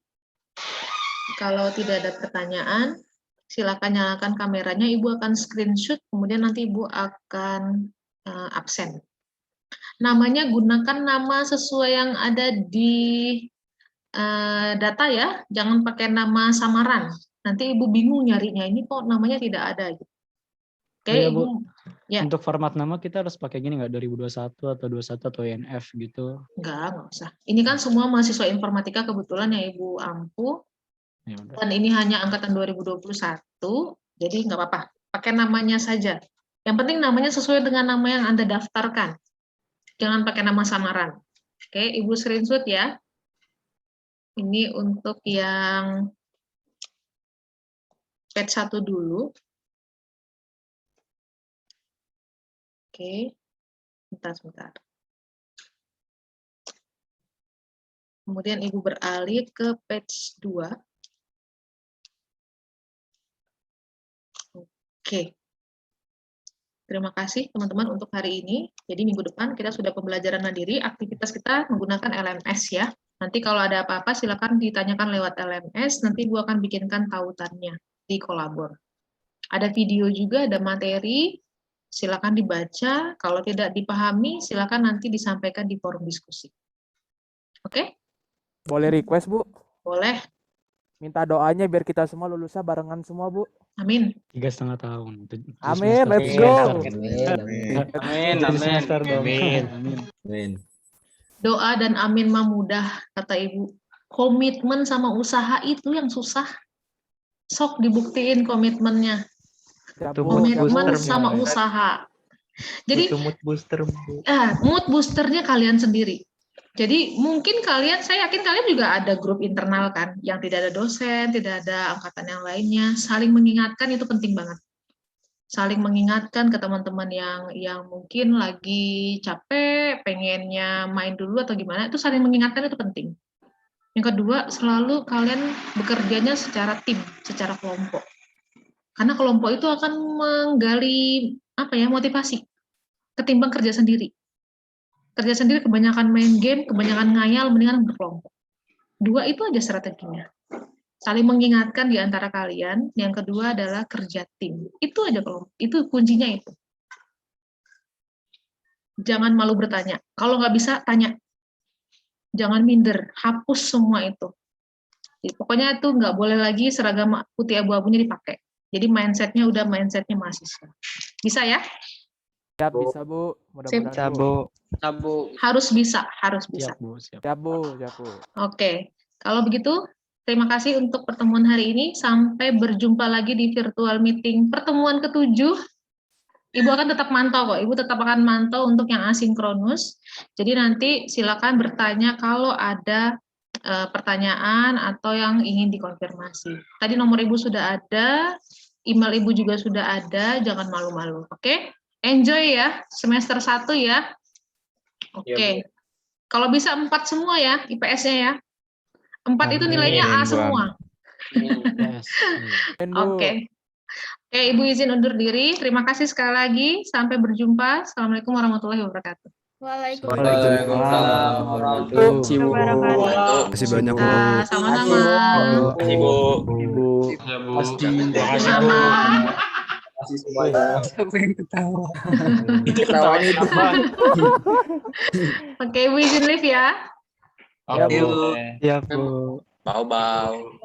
kalau tidak ada pertanyaan, silakan nyalakan kameranya. Ibu akan screenshot, kemudian nanti Ibu akan absen. Namanya gunakan nama sesuai yang ada di data ya, jangan pakai nama samaran. Nanti Ibu bingung nyarinya, ini kok namanya tidak ada. Oke, ya, Ibu. Bu. Ya. Untuk format nama kita harus pakai gini nggak, 2021 atau 21 atau INF gitu? Nggak usah. Ini kan semua mahasiswa informatika kebetulan yang Ibu ampu. Ya, dan ini hanya angkatan 2021, jadi nggak apa-apa. Pakai namanya saja. Yang penting namanya sesuai dengan nama yang Anda daftarkan. Jangan pakai nama samaran. Oke, Ibu screenshot ya. Ini untuk yang page 1 dulu. Oke, sebentar. Kemudian Ibu beralih ke page 2. Oke. Terima kasih teman-teman untuk hari ini. Jadi minggu depan kita sudah pembelajaran mandiri, aktivitas kita menggunakan LMS ya. Nanti kalau ada apa-apa silakan ditanyakan lewat LMS, nanti Ibu akan bikinkan tautannya di Kolabor. Ada video juga, ada materi, silakan dibaca. Kalau tidak dipahami, silakan nanti disampaikan di forum diskusi. Oke? Boleh request, Bu? Boleh. Minta doanya biar kita semua lulusnya barengan semua, Bu. Amin. 3,5 tahun. Amin, let's go. Amin. Doa dan amin mah mudah, kata Ibu. Komitmen sama usaha itu yang susah. Sok dibuktiin komitmennya. Komitmen sama usaha. Jadi mood booster, Bu. Mood boosternya kalian sendiri. Jadi mungkin saya yakin kalian juga ada grup internal kan, yang tidak ada dosen, tidak ada angkatan yang lainnya. Saling mengingatkan itu penting banget. Saling mengingatkan ke teman-teman yang mungkin lagi capek, pengennya main dulu atau gimana, itu saling mengingatkan itu penting. Yang kedua, selalu kalian bekerjanya secara tim, secara kelompok. Karena kelompok itu akan menggali motivasi ketimbang kerja sendiri. Kerja sendiri kebanyakan main game, kebanyakan ngayal, mendingan berkelompok. 2 itu aja strateginya. Saling mengingatkan di antara kalian. Yang kedua adalah kerja tim. Itu aja kelompok. Itu kuncinya itu. Jangan malu bertanya. Kalau nggak bisa, tanya. Jangan minder. Hapus semua itu. Jadi, pokoknya itu nggak boleh lagi seragam putih abu-abunya dipakai. Jadi mindsetnya udah mindsetnya mahasiswa. Bisa ya? Siap, bisa, Bu. Mudah-mudahan, Bu. Harus bisa. Siap, Bu. Siap, Bu. Oke. Kalau begitu, terima kasih untuk pertemuan hari ini. Sampai berjumpa lagi di virtual meeting pertemuan ke-7. Ibu akan tetap mantau kok. Ibu tetap akan mantau untuk yang asinkronus. Jadi nanti silakan bertanya kalau ada pertanyaan atau yang ingin dikonfirmasi. Tadi nomor Ibu sudah ada, email Ibu juga sudah ada, jangan malu-malu. Oke? Enjoy ya, semester 1 ya. Oke. Kalau bisa 4 semua ya, IPS-nya ya. 4 itu nilainya A semua. Yes. Oke. Oke, Ibu izin undur diri. Terima kasih sekali lagi. Sampai berjumpa. Assalamualaikum warahmatullahi wabarakatuh. Waalaikumsalam warahmatullahi wabarakatuh. Terima kasih banyak, Bu. Sama-sama. Ibu. Ibu. Terima kasih, Bu. Kasih semuanya. Siapa yang ketawa? Itu ketawanya itu. Oke, Ibu izin live ya. Oke, Bu. Ya, Bu. Bau-bau.